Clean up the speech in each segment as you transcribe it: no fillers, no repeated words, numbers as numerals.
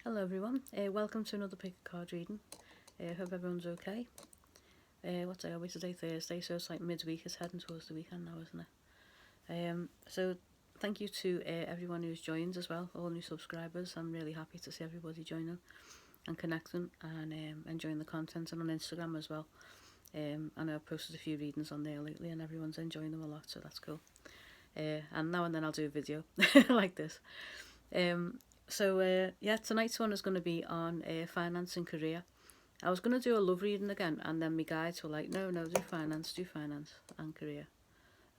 Hello everyone, welcome to another pick a card reading. Hope everyone's okay. What day are we today? Thursday, so it's like midweek, it's heading towards the weekend now, isn't it? So thank you to everyone who's joined as well, all new subscribers. I'm really happy to see everybody joining and connecting and enjoying the content, and on Instagram as well. I know I've posted a few readings on there lately and everyone's enjoying them a lot, so that's cool. And now and then I'll do a video like this. Yeah, tonight's one is going to be on finance and career. I was going to do a love reading again, and then my guides were like, no, do finance and career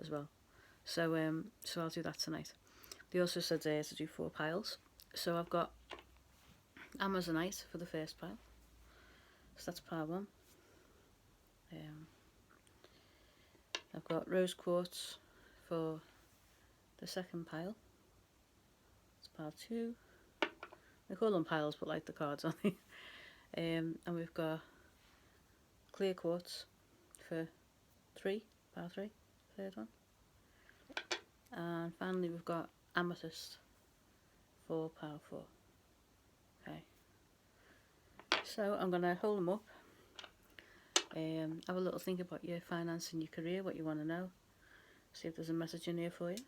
as well. So I'll do that tonight. They also said to do 4 piles. So I've got Amazonite for the first pile. So that's pile 1. I've got Rose Quartz for the second pile. It's pile 2. We call them piles, but like the cards on it. And we've got Clear Quartz for 3, pile 3, third one. And finally we've got Amethyst for pile 4. Okay. So I'm going to hold them up. Have a little think about your finance and your career, what you want to know. See if there's a message in here for you.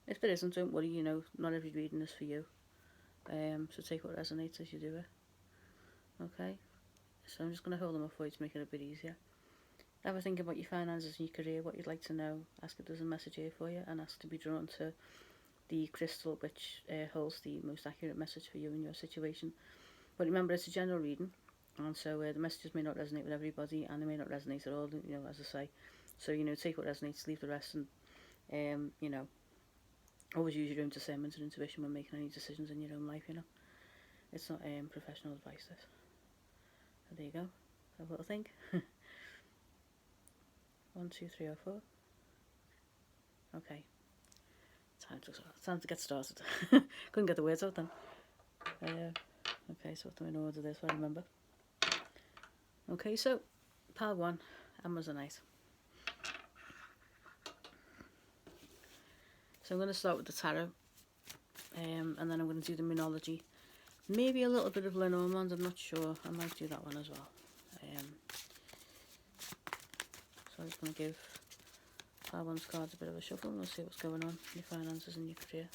If there isn't, don't worry, you know, not every reading is for you. So take what resonates as you do it. Okay, so I'm just going to hold them up for you to make it a bit easier. Have a think about your finances and your career, what you'd like to know. Ask if there's a message here for you, and ask to be drawn to the crystal which holds the most accurate message for you in your situation. But remember, it's a general reading, and so the messages may not resonate with everybody, and they may not resonate at all, you know, as I say. So, you know, take what resonates, leave the rest, and, you know, always use your own discernment and intuition when making any decisions in your own life, you know. It's not professional advice, this. So there you go. Have a little think. 1, 2, 3, or 4. Okay. Time to get started. Couldn't get the words out then. Okay, so I'll do in order this, so I remember. Okay, so pile 1, Amazonite. So I'm going to start with the tarot, and then I'm going to do the Moonology. Maybe a little bit of Lenormand, I'm not sure. I might do that one as well. So I'm just going to give pile 1's cards a bit of a shuffle, and we'll see what's going on in your finances and your career.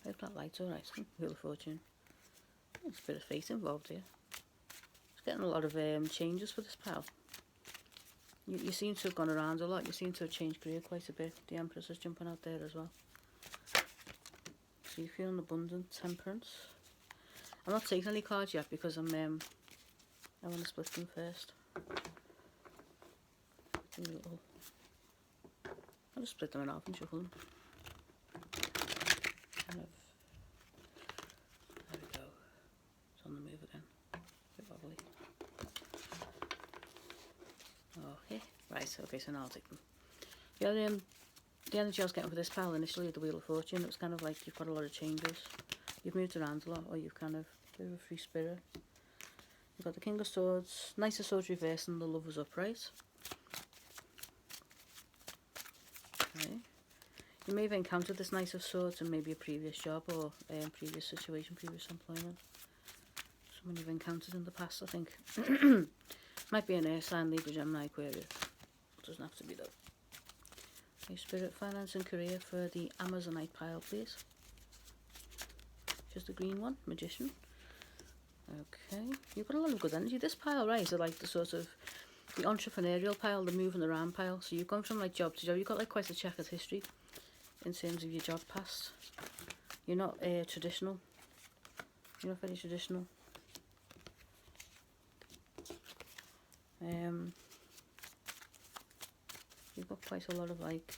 I hope that light's alright. Wheel of Fortune. There's a bit of fate involved here. It's getting a lot of changes for this pile. You seem to have gone around a lot. You seem to have changed career quite a bit. The Empress is jumping out there as well. So you're feeling abundant. Temperance. I'm not taking any cards yet because I want to split them first. I'll just split them in half and shuffle them. There we go. It's on the move again. A bit wobbly. Okay, right, okay, so now I'll take them. The energy I was getting for this pile initially, the Wheel of Fortune, it was kind of like you've got a lot of changes. You've moved around a lot, or you've kind of bit of a free spirit. You've got the King of Swords, Knight of Swords reversed, and the Lovers upright. Okay. You may have encountered this Knight of Swords in maybe a previous job or previous situation, previous employment. Someone you've encountered in the past, I think. Might be an air sign, Libra, Gemini, Aquarius. Doesn't have to be though. Okay, Spirit, finance and career for the Amazonite pile, please. Just the green one, Magician. Okay, you've got a lot of good energy. This pile, right, is like the sort of the entrepreneurial pile, the moving around pile. So you've gone from like job to job. You've got like quite a checkered history in terms of your job past. You're not traditional. You're not very traditional. You've got quite a lot of like,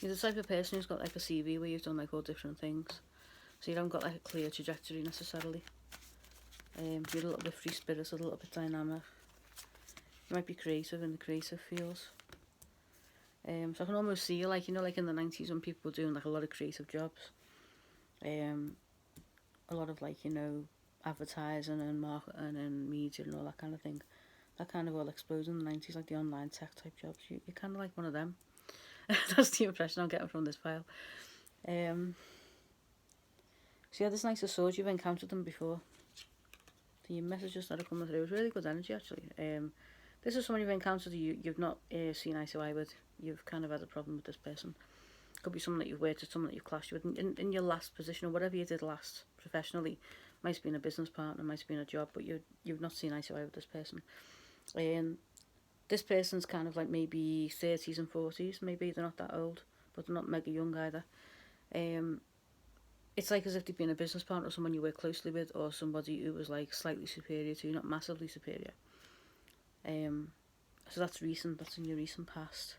you're the type of person who's got like a CV where you've done like all different things, so you haven't got like a clear trajectory necessarily. You're a little bit free spirit, a little bit dynamic. You might be creative in the creative fields. So I can almost see you like, you know, like in the 90s when people were doing like a lot of creative jobs. A lot of like, you know, advertising and marketing and media and all that kind of thing. That kind of all exploded in the 90s, like the online tech type jobs. You're kind of like one of them. That's the impression I'm getting from this pile. So yeah, this Knight of Swords, you've encountered them before. The messages that are coming through is really good energy, actually. This is someone you've encountered you've not seen eye to eye with. You've kind of had a problem with this person. Could be someone that you've worked with, someone that you've clashed with in your last position, or whatever you did last professionally. Might have been a business partner, might have been a job, but you've not seen eye to eye with this person. This person's kind of like maybe 30s and 40s, maybe they're not that old, but they're not mega young either. It's like as if they've been a business partner or someone you work closely with, or somebody who was like slightly superior to you, not massively superior. So that's recent, that's in your recent past.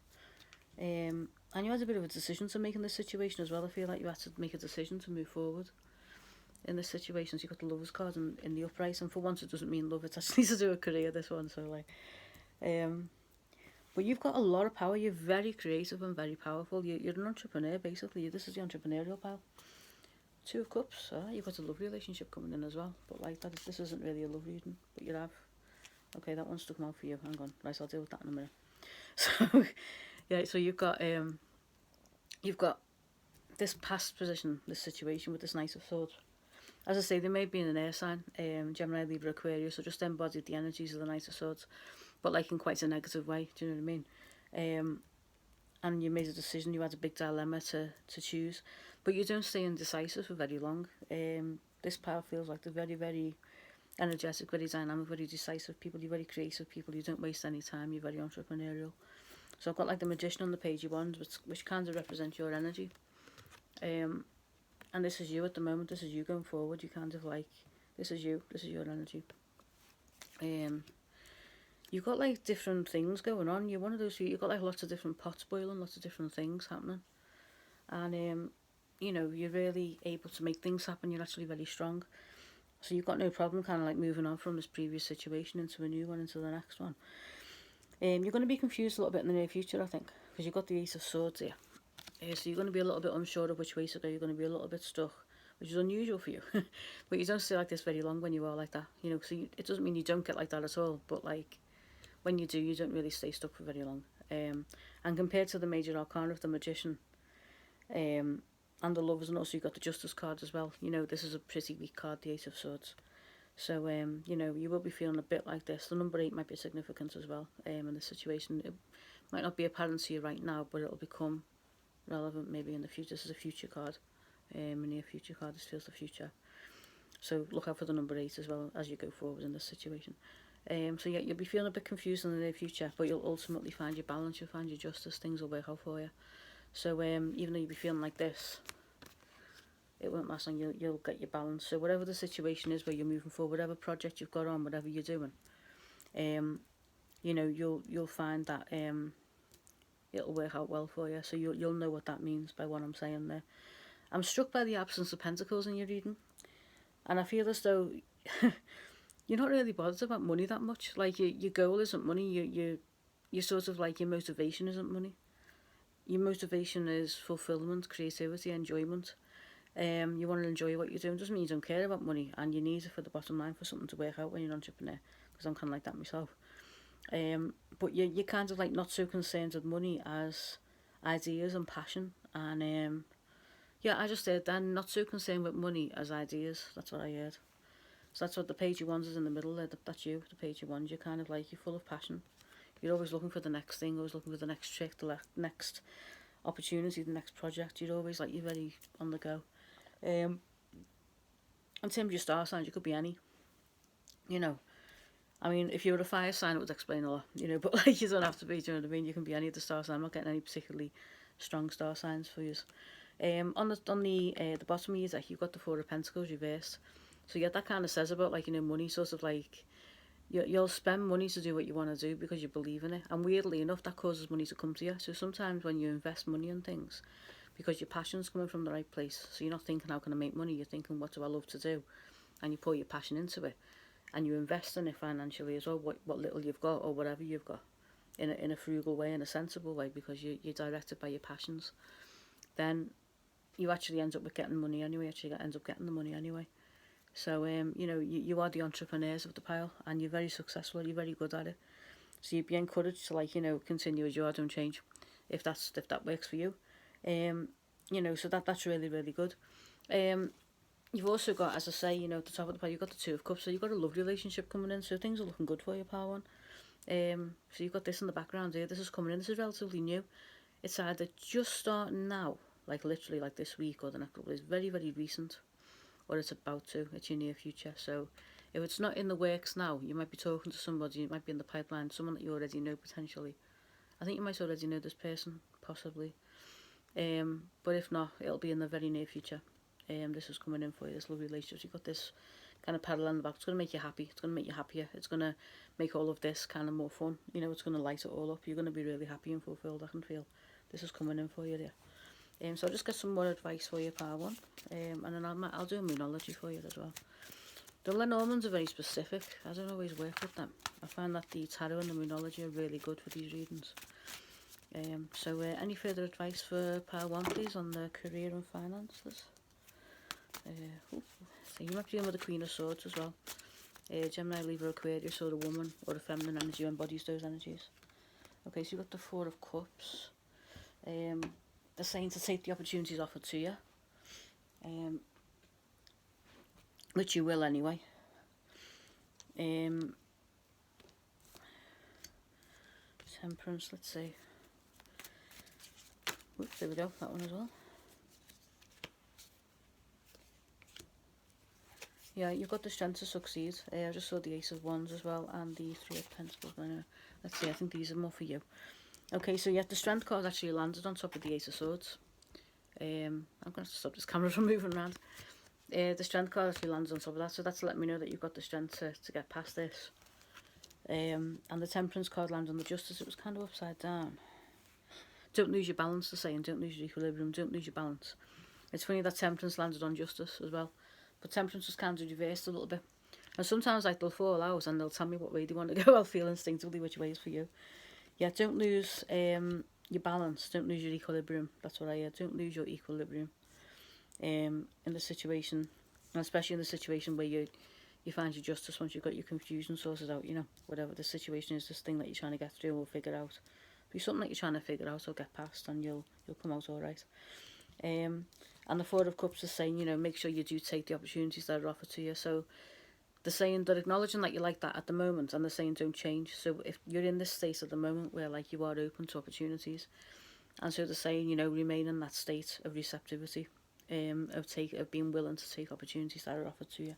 And you had a bit of a decision to make in this situation as well. I feel like you had to make a decision to move forward in this situation. So you got the Lovers card in the upright, and for once it doesn't mean love, it's actually to do with career, this one. So like, but you've got a lot of power. You're very creative and very powerful. You're an entrepreneur, basically. This is the entrepreneurial pile. Two of Cups. You've got a love relationship coming in as well. But like that, this isn't really a love reading, but you have. Okay, that one stuck out for you. Hang on. Right, I'll deal with that in a minute. So yeah, so you've got this past position, this situation with this Knight of Swords. As I say, they may be in an air sign, Gemini, Libra, Aquarius, so just embodied the energies of the Knight of Swords, but like in quite a negative way. Do you know what I mean? And you made a decision. You had a big dilemma to choose, but you don't stay indecisive for very long. This pile feels like they're very, very energetic, very dynamic, very decisive people. You're very creative people. You don't waste any time. You're very entrepreneurial. So I've got like the Magician on the Page of Wands, which kind of represents your energy. And this is you at the moment. This is you going forward. You kind of like, this is you. This is your energy. You've got like different things going on. You're one of those. You've got like lots of different pots boiling, lots of different things happening, and you know, you're really able to make things happen. You're actually very strong. So you've got no problem kind of like moving on from this previous situation into a new one, into the next one. You're going to be confused a little bit in the near future, I think, because you've got the Ace of Swords here. So you're going to be a little bit unsure of which way to go. You're going to be a little bit stuck, which is unusual for you. But you don't stay like this very long when you are like that, you know. So it doesn't mean you don't get like that at all, but like when you do, you don't really stay stuck for very long. And compared to the Major Arcana of the Magician, and the Lovers, and also you got the Justice card as well. You know, this is a pretty weak card, the Ace of Swords. So, you know, you will be feeling a bit like this. The number 8 might be significant as well in this situation. It might not be apparent to you right now, but it'll become relevant maybe in the future. This is a future card, a near future card. This feels the future. So look out for the number 8 as well as you go forward in this situation. So yeah, you'll be feeling a bit confused in the near future, but you'll ultimately find your balance, you'll find your justice, things will work out for you. So even though you'll be feeling like this, it won't last long. You'll get your balance. So whatever the situation is where you're moving forward, whatever project you've got on, whatever you're doing, you know, you'll find that it'll work out well for you. So you'll know what that means by what I'm saying there. I'm struck by the absence of pentacles in your reading, and I feel as though you're not really bothered about money that much. Like your goal isn't money. You sort of like, your motivation isn't money. Your motivation is fulfillment, creativity, enjoyment. You want to enjoy what you're doing. Doesn't mean you don't care about money, and you need it for the bottom line, for something to work out when you're an entrepreneur, because I'm kind of like that myself. But you're kind of like not so concerned with money as ideas and passion, and yeah, I just said then, not so concerned with money as ideas. That's what I heard. So that's what the Page of Wands is in the middle there. That's you, the Page of Wands. You're kind of like, you're full of passion. You're always looking for the next thing, always looking for the next trick, the next opportunity, the next project. You're always like, you're very on the go. In terms of your star signs, you could be any. You know, I mean, if you were a fire sign, it would explain a lot. You know, but like, you don't have to be. Do you know what I mean? You can be any of the star signs. I'm not getting any particularly strong star signs for you. On the bottom of your deck, you've got the Four of Pentacles reversed. So yeah, that kind of says about, like, you know, money, sort of like, you'll spend money to do what you want to do because you believe in it. And weirdly enough, that causes money to come to you. So sometimes when you invest money in things, because your passion's coming from the right place, so you're not thinking, how can I make money? You're thinking, what do I love to do? And you put your passion into it. And you invest in it financially as well, what little you've got, or whatever you've got, in a frugal way, in a sensible way, because you're directed by your passions. Then you actually end up with getting money anyway, ends up getting the money anyway. So, you know, you are the entrepreneurs of the pile, and you're very successful, you're very good at it. So you'd be encouraged to, like, you know, continue as you are, don't change. if that works for you. You know, so that's really, really good. You've also got, as I say, you know, at the top of the pile, you've got the Two of Cups, so you've got a love relationship coming in, so things are looking good for you, pile one. So you've got this in the background here. This is coming in. This is relatively new. It's either just starting now, like literally like this week or the next couple of days, very, very recent, or it's about to. It's your near future. So if it's not in the works now, you might be talking to somebody, it might be in the pipeline, someone that you already know potentially. I think you might already know this person, possibly. But if not, it'll be in the very near future. This is coming in for you, this lovely relationship. You've got this kind of pedal in the back. It's going to make you happy. It's going to make you happier. It's going to make all of this kind of more fun. You know, it's going to light it all up. You're going to be really happy and fulfilled, I can feel. This is coming in for you there. So I'll just get some more advice for you, part one. And then I'll do a moonology for you as well. The Lenormands are very specific. I don't always work with them. I find that the tarot and the moonology are really good for these readings. So any further advice for part one, please, on the career and finances? So you might be dealing with the Queen of Swords as well. Gemini, Libra, Aquarius, or a woman, or a feminine energy who embodies those energies. Okay, so you've got the Four of Cups. They're saying to take the opportunities offered to you. Which you will anyway. Temperance, let's see. Whoops, there we go, that one as well. Yeah, you've got the strength to succeed. I just saw the Ace of Wands as well, and the Three of Pentacles. Let's see, I think these are more for you. Okay, so yeah, the strength card actually landed on top of the Ace of Swords. I'm going to have to stop this camera from moving around. The strength card actually lands on top of that, so that's letting me know that you've got the strength to get past this. And the Temperance card lands on the Justice. It was kind of upside down. Don't lose your balance, they're saying. Don't lose your equilibrium. Don't lose your balance. It's funny that Temperance landed on Justice as well. But Temperance was kind of reversed a little bit. And sometimes like they'll fall out and they'll tell me what way they want to go. I'll feel instinctively which way is for you. Yeah, don't lose your balance. Don't lose your equilibrium. That's what I heard. Don't lose your equilibrium in the situation. And especially in the situation where you find your justice once you've got your confusion sorted out, you know, whatever the situation is, this thing that you're trying to get through or figure out. Be something that you're trying to figure out or get past, and you'll come out all right. And the Four of Cups is saying, you know, make sure you do take the opportunities that are offered to you. So they're saying, they're acknowledging that you like that at the moment, and they're saying don't change. So if you're in this state at the moment where like you are open to opportunities, and so they're saying, you know, remain in that state of receptivity, of being willing to take opportunities that are offered to you.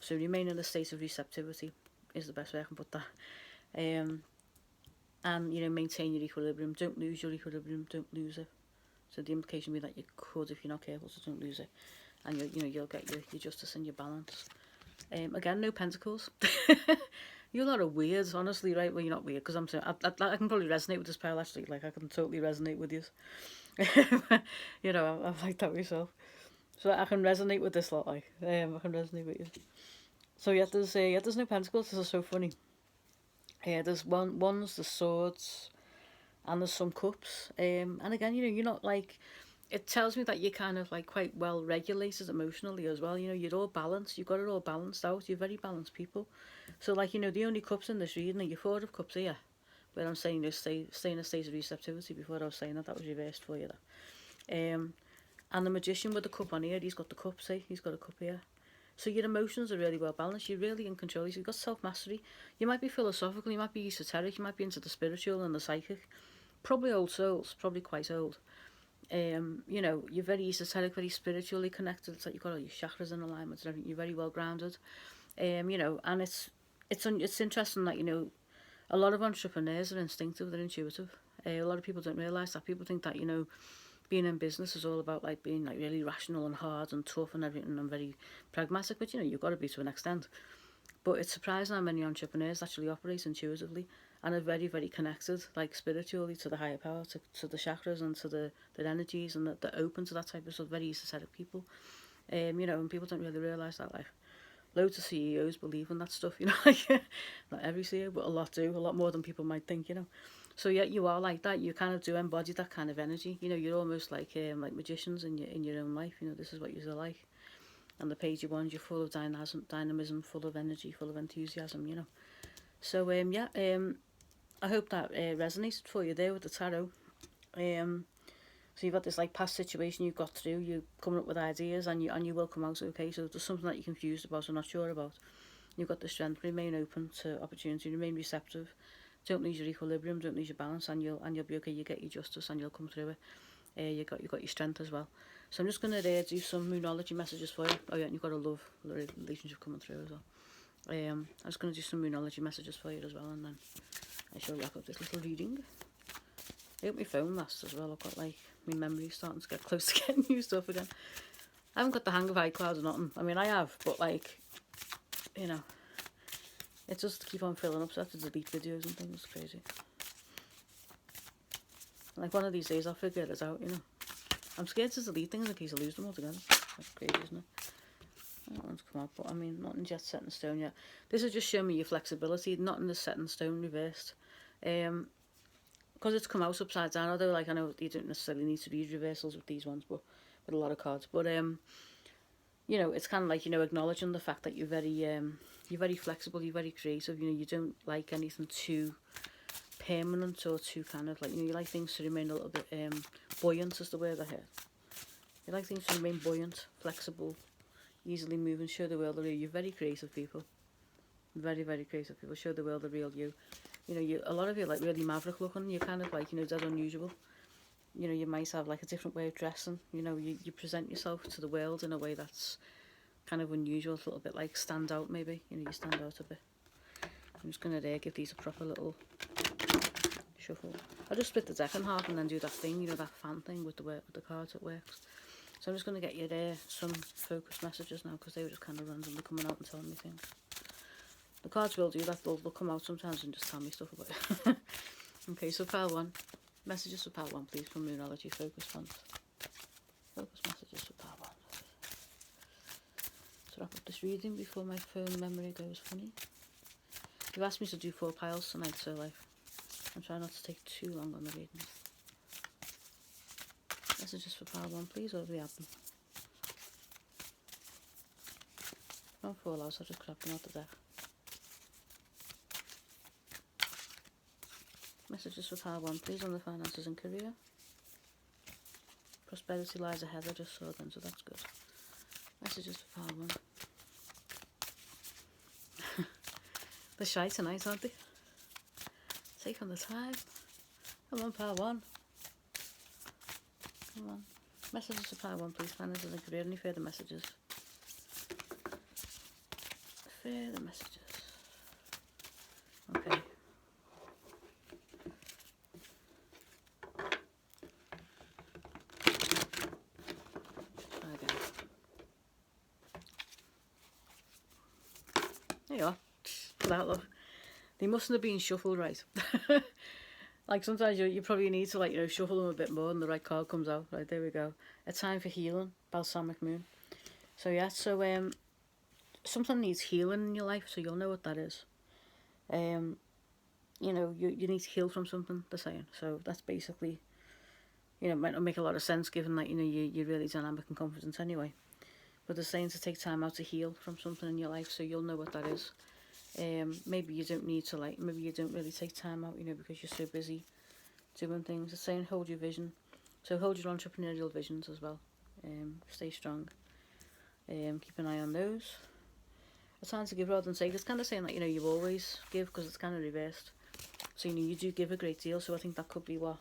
So remain in a state of receptivity is the best way I can put that. And, you know, maintain your equilibrium. Don't lose your equilibrium. Don't lose it. So the implication would be that you could if you're not careful, so don't lose it. And you'll get your justice and your balance. Again, no pentacles. You're a lot of weirds, honestly, right? Well, you're not weird, because I'm saying I can probably resonate with this pile, actually. Like, I can totally resonate with you. You know, I'm like that myself. So I can resonate with this lot, like. I can resonate with you. So yeah, there's no pentacles. This is so funny. There's wands, the swords, and there's some cups. And again, you know, you're not like, it tells me that you're kind of like quite well regulated emotionally as well. You know, you're all balanced. You've got it all balanced out. You're very balanced people. So like, you know, the only cups in this reading are your Four of Cups here, where I'm saying, you know, stay in a state of receptivity. Before I was saying that was reversed for you there. And the Magician with the cup on here, he's got the cup, see? He's got a cup here. So your emotions are really well balanced. You're really in control. You've got self-mastery. You might be philosophical. You might be esoteric. You might be into the spiritual and the psychic. Probably old souls. Probably quite old. You know, you're very esoteric, very spiritually connected. It's like you've got all your chakras in alignment and everything. You're very well grounded. You know, and it's interesting that, you know, a lot of entrepreneurs are instinctive. They're intuitive. A lot of people don't realise that. People think that, you know, being in business is all about like being like really rational and hard and tough and everything and very pragmatic, but you know, you've got to be to an extent. But it's surprising how many entrepreneurs actually operate intuitively and are very, very connected, like spiritually, to the higher power, to the chakras and to their energies, and that they're open to that type of stuff. Very esoteric people. You know, and people don't really realise that. Like, loads of CEOs believe in that stuff, you know, like, not every CEO, but a lot do, a lot more than people might think, you know. So yeah, you are like that. You kind of do embody that kind of energy. You know, you're almost like magicians in your own life. You know, this is what you're like. And the Page of Wands, you're full of dynamism, full of energy, full of enthusiasm. You know. So I hope that resonated for you there with the tarot. So you've got this like past situation you've got through, you're coming up with ideas, and you will come out okay. So if there's something that you're confused about or not sure about, you've got the strength. Remain open to opportunity, remain receptive. Don't lose your equilibrium, don't lose your balance, and you'll be okay. You get your justice and you'll come through it. You got your strength as well. So I'm just gonna do some moonology messages for you. Oh yeah, and you've got a love relationship coming through as well. I'm just gonna do some moonology messages for you as well, and then I shall wrap up this little reading. I hope my phone lasts as well. I've got like my memory starting to get close to getting new stuff again. I haven't got the hang of iCloud or nothing. I mean, I have, but like, you know, it just keep on filling up, so I have to delete videos and things. It's crazy. Like one of these days I'll figure it out, you know. I'm scared to delete things in case I lose them altogether. That's crazy, isn't it? I don't want to come out, but I mean, nothing's yet set in stone yet. This is just showing me your flexibility. Nothing is set in stone, reversed. Because it's come out upside down, although like I know you don't necessarily need to read reversals with these ones, but with a lot of cards. But you know, it's kind of like, you know, acknowledging the fact that you're very flexible, you're very creative. You know, you don't like anything too permanent or too kind of like, you know, you like things to remain a little bit buoyant is the word I heard. You like things to remain buoyant, flexible, easily moving, show the world the real. You're very creative people. Very, very creative people. Show the world the real you. You know, a lot of you are like really maverick looking. You're kind of like, you know, dead unusual. You know, you might have like a different way of dressing. You know, you present yourself to the world in a way that's kind of unusual, a little bit like stand out maybe. You know, you stand out a bit. I'm just going to give these a proper little shuffle. I'll just split the deck in half and then do that thing, you know, that fan thing with the cards. It works. So I'm just going to get you there some focus messages now, because they were just kind of randomly coming out and telling me things. The cards will do that. They'll come out sometimes and just tell me stuff about it. Okay, so pile 1. Messages for pile 1, please, from Moonology Focus Funds. Focus messages for pile 1. To wrap up this reading before my phone memory goes funny. You've asked me to do 4 piles tonight, so like, I'm trying not to take too long on the reading. Messages for pile 1, please, or do we have them? Don't fall out, I'll just grab them out the deck. Messages for pile 1, please, on the finances and career. Prosperity lies ahead, I just saw them, so that's good. Messages for pile 1. They're shy tonight, aren't they? Take on the time. Come on, pile 1. Come on. Messages for pile 1, please, finances and career. Any further messages? Further messages. Okay. There you are. That look. They mustn't have been shuffled right. Like sometimes you probably need to, like, you know, shuffle them a bit more and the right card comes out. Right, there we go. A time for healing. Balsamic Moon. So yeah, so something needs healing in your life, so you'll know what that is. You know, you need to heal from something, they're saying. So that's basically, you know, it might not make a lot of sense given that, you know, you're really dynamic and confident anyway. But they're saying to take time out to heal from something in your life, so you'll know what that is. Maybe you don't need to, like, maybe you don't really take time out, you know, because you're so busy doing things. It's saying hold your vision. So hold your entrepreneurial visions as well. Stay strong. Keep an eye on those. A time to give rather than take. It's kind of saying that, you know, you always give, because it's kind of reversed. So, you know, you do give a great deal, so I think that could be what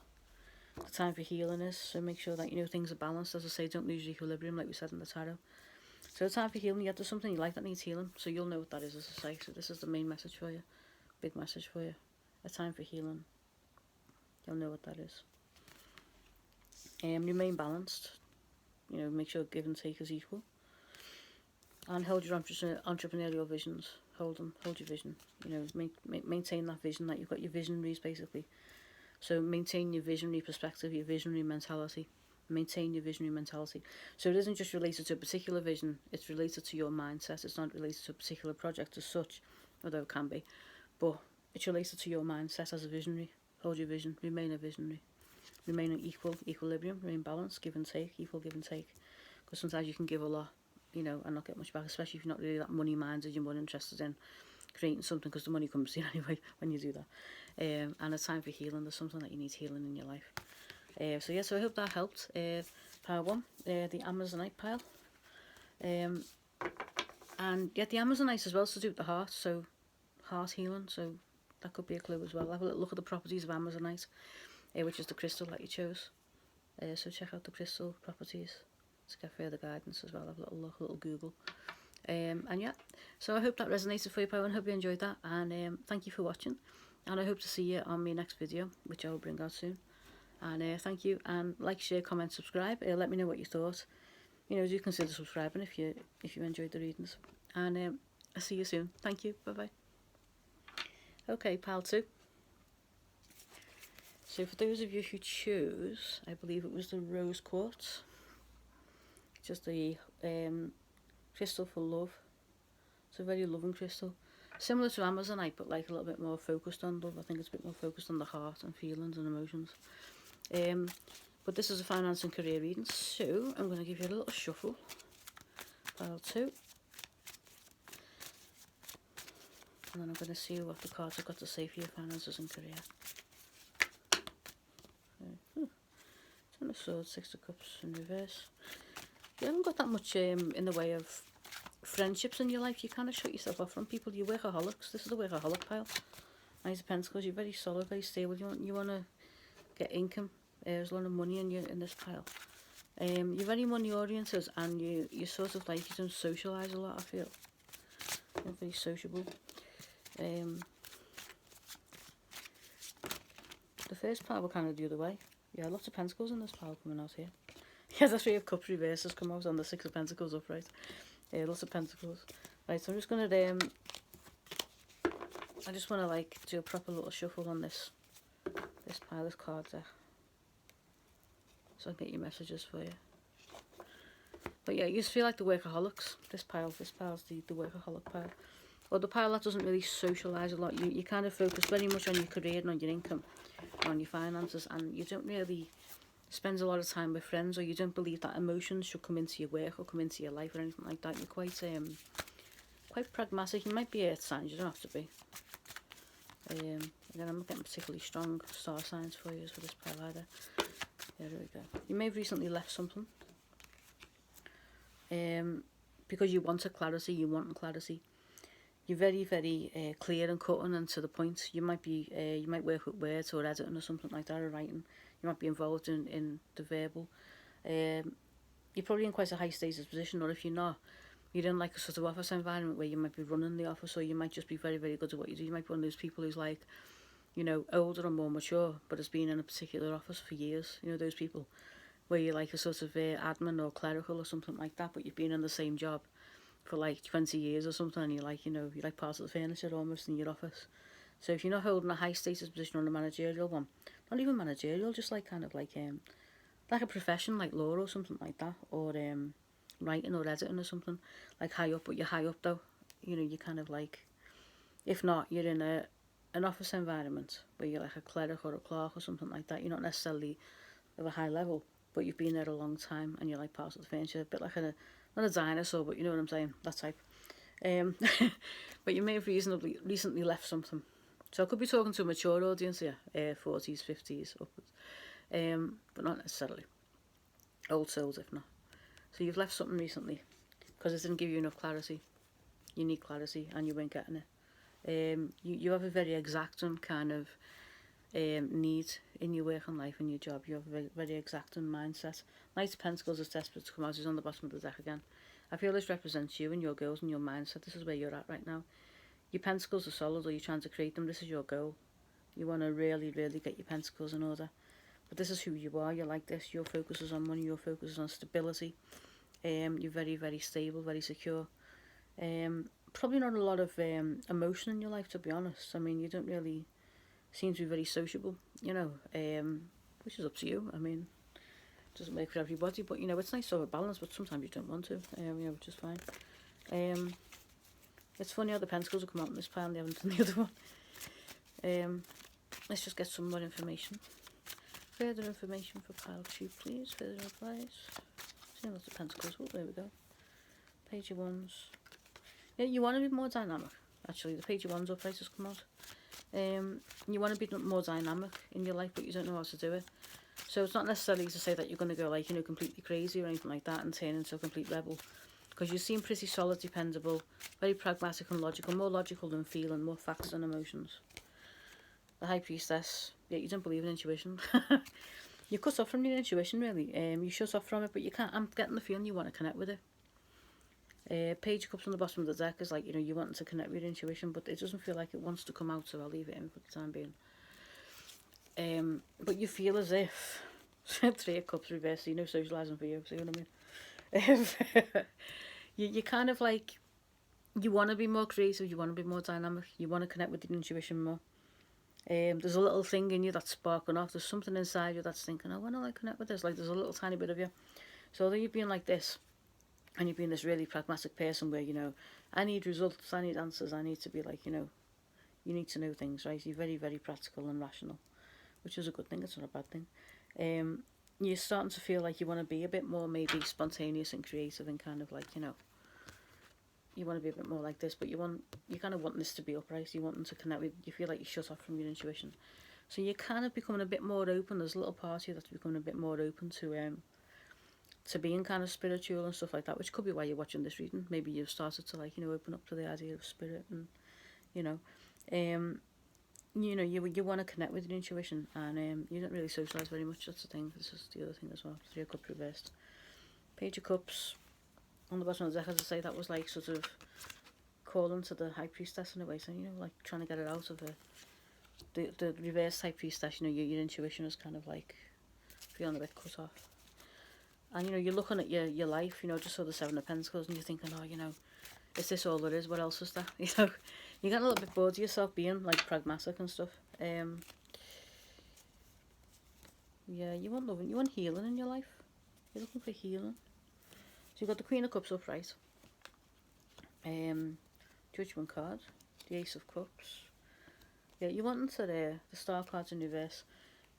the time for healing is. So make sure that, you know, things are balanced. As I say, don't lose your equilibrium, like we said in the tarot. So the time for healing, yeah, there's something you like that needs healing, so you'll know what that is, as I say. So this is the main message for you, big message for you. A time for healing, you'll know what that is. Remain balanced, you know, make sure give and take is equal. And hold your entrepreneurial visions, hold your vision, you know, maintain that vision, that you've got your visionaries basically. So maintain your visionary perspective, your visionary mentality. Maintain your visionary mentality. So it isn't just related to a particular vision, it's related to your mindset. It's not related to a particular project as such, although it can be, but it's related to your mindset as a visionary. Hold your vision, remain a visionary, remain in equilibrium, remain balanced, give and take, equal give and take, because sometimes you can give a lot, you know, and not get much back, especially if you're not really that money minded, you're more interested in creating something because the money comes in anyway when you do that. And a time for healing, there's something that you need healing in your life. So yeah, so I hope that helped. Pile 1, the Amazonite pile. And yeah, the Amazonite as well is to do with the heart, so heart healing, so that could be a clue as well. Have a little look at the properties of Amazonite, which is the crystal that you chose. So check out the crystal properties to get further guidance as well. Have a little look, a little Google. And yeah, so I hope that resonated for you, Power, and hope you enjoyed that. And thank you for watching. And I hope to see you on my next video, which I will bring out soon. And thank you, and like, share, comment, subscribe. Let me know what you thought. You know, do consider subscribing if you enjoyed the readings. And I'll see you soon. Thank you. Bye bye. Okay, pile 2. So for those of you who chose, I believe it was the rose quartz, just a crystal for love. It's a very loving crystal, similar to Amazonite, but like a little bit more focused on love. I think it's a bit more focused on the heart and feelings and emotions. But this is a finance and career reading, so I'm going to give you a little shuffle. Pile 2. And then I'm going to see what the cards have got to say for your finances and career. Ten of Swords, 6 of Cups in reverse. You haven't got that much in the way of friendships in your life. You kind of shut yourself off from people. You're workaholics. This is the workaholic pile. Knight of Pentacles. You're very solid, very stable. You want to get income. There's a lot of money in this pile. You're very money oriented, and you sort of like, you don't socialise a lot, I feel. You're very sociable. The first pile will kind of the other way. Yeah, lots of Pentacles in this pile coming out here. Yeah, the 3 of Cups reverse has come out on the 6 of Pentacles upright. Yeah, lots of Pentacles. Right, so I'm just going to, I just want to like do a proper little shuffle on this pile, this card deck. So I can get your messages for you. But yeah, you just feel like the workaholics. This pile's the workaholic pile. Or the pile that doesn't really socialise a lot. You kind of focus very much on your career and on your income, on your finances, and you don't really spend a lot of time with friends, or you don't believe that emotions should come into your work or come into your life or anything like that. You're quite pragmatic. You might be earth signs, you don't have to be. Again, I'm not getting particularly strong star signs for you for this pile either. Yeah, there we go. You may have recently left something. Because you wanted clarity, You're very, very clear and cutting and to the point. You might work with words or editing or something like that, or writing. You might be involved in the verbal. You're probably in quite a high status position, or if you're not, you're in like a sort of office environment where you might be running the office, or you might just be very, very good at what you do. You might be one of those people who's like, you know, older and more mature, but has been in a particular office for years. You know, those people where you're like a sort of admin or clerical or something like that, but you've been in the same job for like 20 years or something, and you're like, you know, you're like part of the furniture almost in your office. So if you're not holding a high status position or a managerial one, not even managerial, just like kind of like a profession like law or something like that, or writing or editing or something, like high up, but you're high up though, you know, you're kind of like, if not, you're in an office environment where you're like a cleric or a clerk or something like that. You're not necessarily of a high level, but you've been there a long time and you're like part of the furniture, a bit like not a dinosaur, but you know what I'm saying, that type. But you may have recently left something. So I could be talking to a mature audience here, 40s, 50s upwards, but not necessarily. Old souls, if not. So you've left something recently because it didn't give you enough clarity. You need clarity and you weren't getting it. You have a very exacting kind of need in your work and life and your job. You have a very, very exacting mindset. Knight of Pentacles is desperate to come out. He's on the bottom of the deck again. I feel this represents you and your goals and your mindset. This is where you're at right now. Your pentacles are solid, or you're trying to create them. This is your goal. You want to really, really get your pentacles in order. But this is who you are. You're like this. Your focus is on money. Your focus is on stability. You're very, very stable, very secure. Probably not a lot of emotion in your life, to be honest. I mean, you don't really seem to be very sociable, you know, which is up to you. I mean, it doesn't work for everybody, but, you know, it's nice to have a balance, but sometimes you don't want to, you know, which is fine. It's funny how the pentacles will come out in this pile and they haven't done the other one. Let's just get some more information. Further information for pile 2, please. Further advice. Seeing lots of pentacles. Oh, there we go. Page of Wands. Yeah, you want to be more dynamic. Actually, the Page of Wands upright has come out. You want to be more dynamic in your life, but you don't know how to do it. So it's not necessarily to say that you're going to go like, you know, completely crazy or anything like that and turn into a complete rebel. Because you seem pretty solid, dependable, very pragmatic and logical, more logical than feeling, more facts than emotions. The High Priestess, yeah, you don't believe in intuition. You cut off from your intuition, really. You shut off from it, but you can't. I'm getting the feeling you want to connect with it. Page of Cups on the bottom of the deck is like, you know, you want to connect with your intuition, but it doesn't feel like it wants to come out, so I'll leave it in for the time being. But you feel as if Three of Cups reversed, so you know socialising for you, see what I mean? You kind of like, you want to be more creative, you want to be more dynamic, you want to connect with your intuition more. There's a little thing in you that's sparking off. There's something inside you that's thinking, oh, why don't I connect with this? Like, there's a little tiny bit of you. So although you've been like this, and you've been this really pragmatic person where, you know, I need results, I need answers, I need to be like, you know, you need to know things, right? You're very, very practical and rational, which is a good thing. It's not a bad thing. You're starting to feel like you want to be a bit more maybe spontaneous and creative and kind of like, you know, you want to be a bit more like this, but you kind of want this to be upright. You want them to connect with, you feel like you shut off from your intuition. So you're kind of becoming a bit more open. There's a little part of you that's becoming a bit more open to being kind of spiritual and stuff like that, which could be why you're watching this reading. Maybe you've started to, like, you know, open up to the idea of spirit and, you know, you want to connect with your intuition, and you don't really socialise very much. That's the thing. This is the other thing as well. Three of Cups reversed. Page of Cups on the bottom of the deck, as I say, that was like sort of calling to the High Priestess in a way, so, you know, like trying to get it out of her. The reverse High Priestess, you know, your intuition is kind of like feeling a bit cut off. And, you know, you're looking at your life, you know, just saw the Seven of Pentacles, and you're thinking, oh, you know, is this all there is? What else is there? You know, you're getting a little bit bored of yourself being, like, pragmatic and stuff. Yeah, you want love, you want healing in your life. You're looking for healing. So you've got the Queen of Cups upright. Judgment card. The Ace of Cups. Yeah, you want into the Star cards in reverse.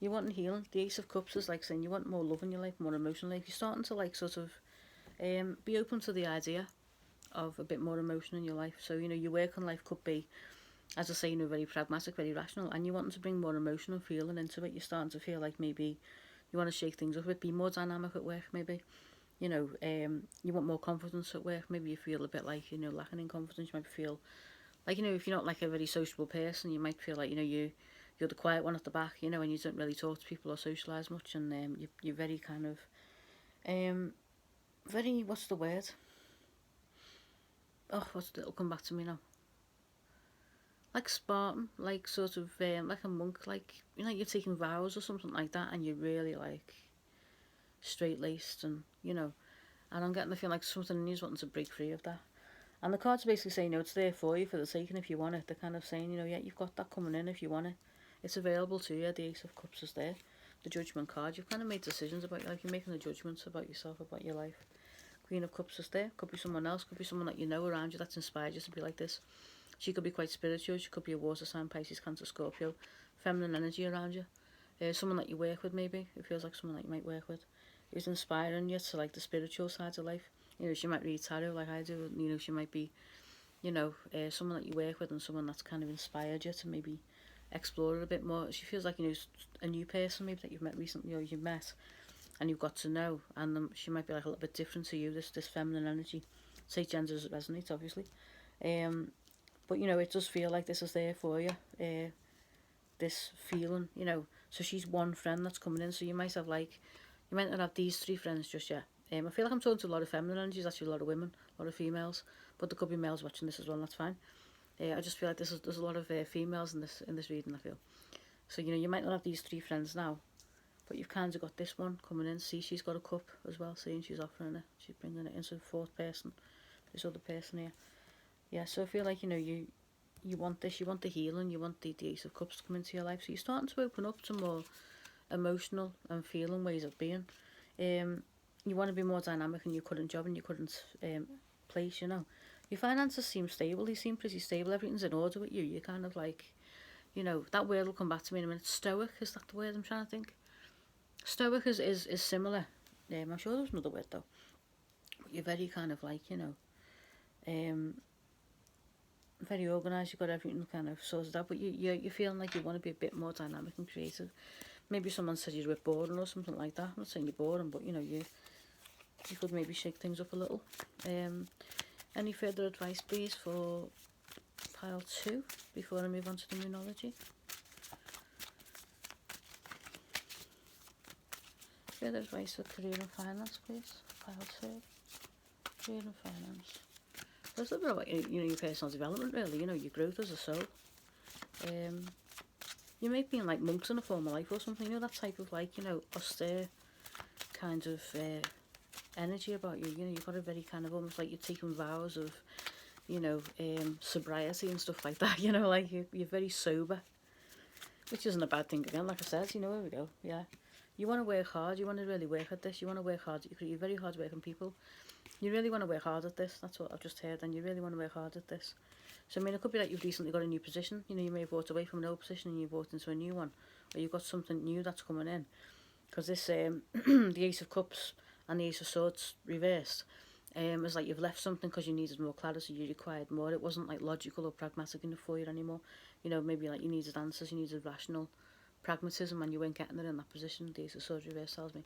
You want healing. The Ace of Cups is like saying you want more love in your life, more emotional life. You're starting to, like, sort of be open to the idea of a bit more emotion in your life. So, you know, your working life could be, as I say, you know, very pragmatic, very rational, and you want to bring more emotion and feeling into it. You're starting to feel like maybe you want to shake things up a bit, be more dynamic at work, maybe. You know, you want more confidence at work. Maybe you feel a bit like, you know, lacking in confidence. You might feel like, you know, if you're not like a very sociable person, you might feel like, you know, you're the quiet one at the back, you know, and you don't really talk to people or socialise much, and you're very kind of, very, what's the word? Oh, it'll come back to me now. Like Spartan, like sort of, like a monk, like, you know, you're taking vows or something like that, and you're really like straight-laced, and, you know, and I'm getting the feeling like something in you's wanting to break free of that. And the cards are basically saying, you know, it's there for you for the taking if you want it. They're kind of saying, you know, yeah, you've got that coming in if you want it. It's available to you. The Ace of Cups is there. The Judgment card, you've kind of made decisions about your life. You're making the judgments about yourself, about your life. Queen of Cups is there. Could be someone else. Could be someone that you know around you that's inspired you to be like this. She could be quite spiritual. She could be a water sign, Pisces, Cancer, Scorpio. Feminine energy around you. Someone that you work with, maybe. It feels like someone that you might work with. Who's inspiring you to, like, the spiritual sides of life. You know, she might read tarot like I do. You know, she might be, you know, someone that you work with and someone that's kind of inspired you to maybe explore it a bit more. She feels like, you know, a new person maybe that you've met recently, or you've met and you've got to know, and she might be like a little bit different to you, this feminine energy. Say gender resonates, obviously. But, you know, it does feel like this is there for you. This feeling, you know. So she's one friend that's coming in, so you might have, like, you might not have these three friends just yet. I feel like I'm talking to a lot of feminine energies, actually a lot of women, a lot of females, but there could be males watching this as well, and that's fine. I just feel like there's a lot of females in this reading, I feel. So, you know, you might not have these three friends now, but you've kind of got this one coming in. See, she's got a cup as well, seeing she's offering it. She's bringing it into the fourth person, this other person here. Yeah, so I feel like, you know, you want this, you want the healing, you want the Ace of Cups to come into your life. So you're starting to open up to more emotional and feeling ways of being. You want to be more dynamic in your current job and your current place, you know. Your finances seem stable. They seem pretty stable. Everything's in order with you. You're kind of like, you know, that word will come back to me in a minute. Stoic, is that the word I'm trying to think? Stoic is similar. I'm sure there was another word though. But you're very kind of like, you know, very organised. You've got everything kind of sorted out. But you're feeling like you want to be a bit more dynamic and creative. maybe someone said you're a bit boring or something like that. I'm not saying you're boring, but you know, you could maybe shake things up a little. Any further advice, please, for pile 2 before I move on to the Moonology? Further advice for career and finance, please. Pile 2. Career and finance. There's a little bit about your personal development, really. You know, your growth as a soul. You may be in like monks in a former life or something. You know, that type of like, you know, austere kind of energy about you. You know, you've got a very kind of almost like you're taking vows of, you know, sobriety and stuff like that. You know, like you're very sober, which isn't a bad thing again. Like I said, you know, there we go. Yeah. You want to work hard. You want to really work at this. You want to work hard. You're very hard working people. You really want to work hard at this. That's what I've just heard. And you really want to work hard at this. So, I mean, it could be that you've recently got a new position. You know, you may have walked away from an old position and you've walked into a new one. Or you've got something new that's coming in. Because this, the Ace of Cups and the Ace of Swords reversed, it's like you've left something because you needed more clarity, you required more. It wasn't like logical or pragmatic enough for you anymore. You know, maybe like you needed answers, you needed rational pragmatism and you weren't getting it in that position. The Ace of Swords reversed tells me.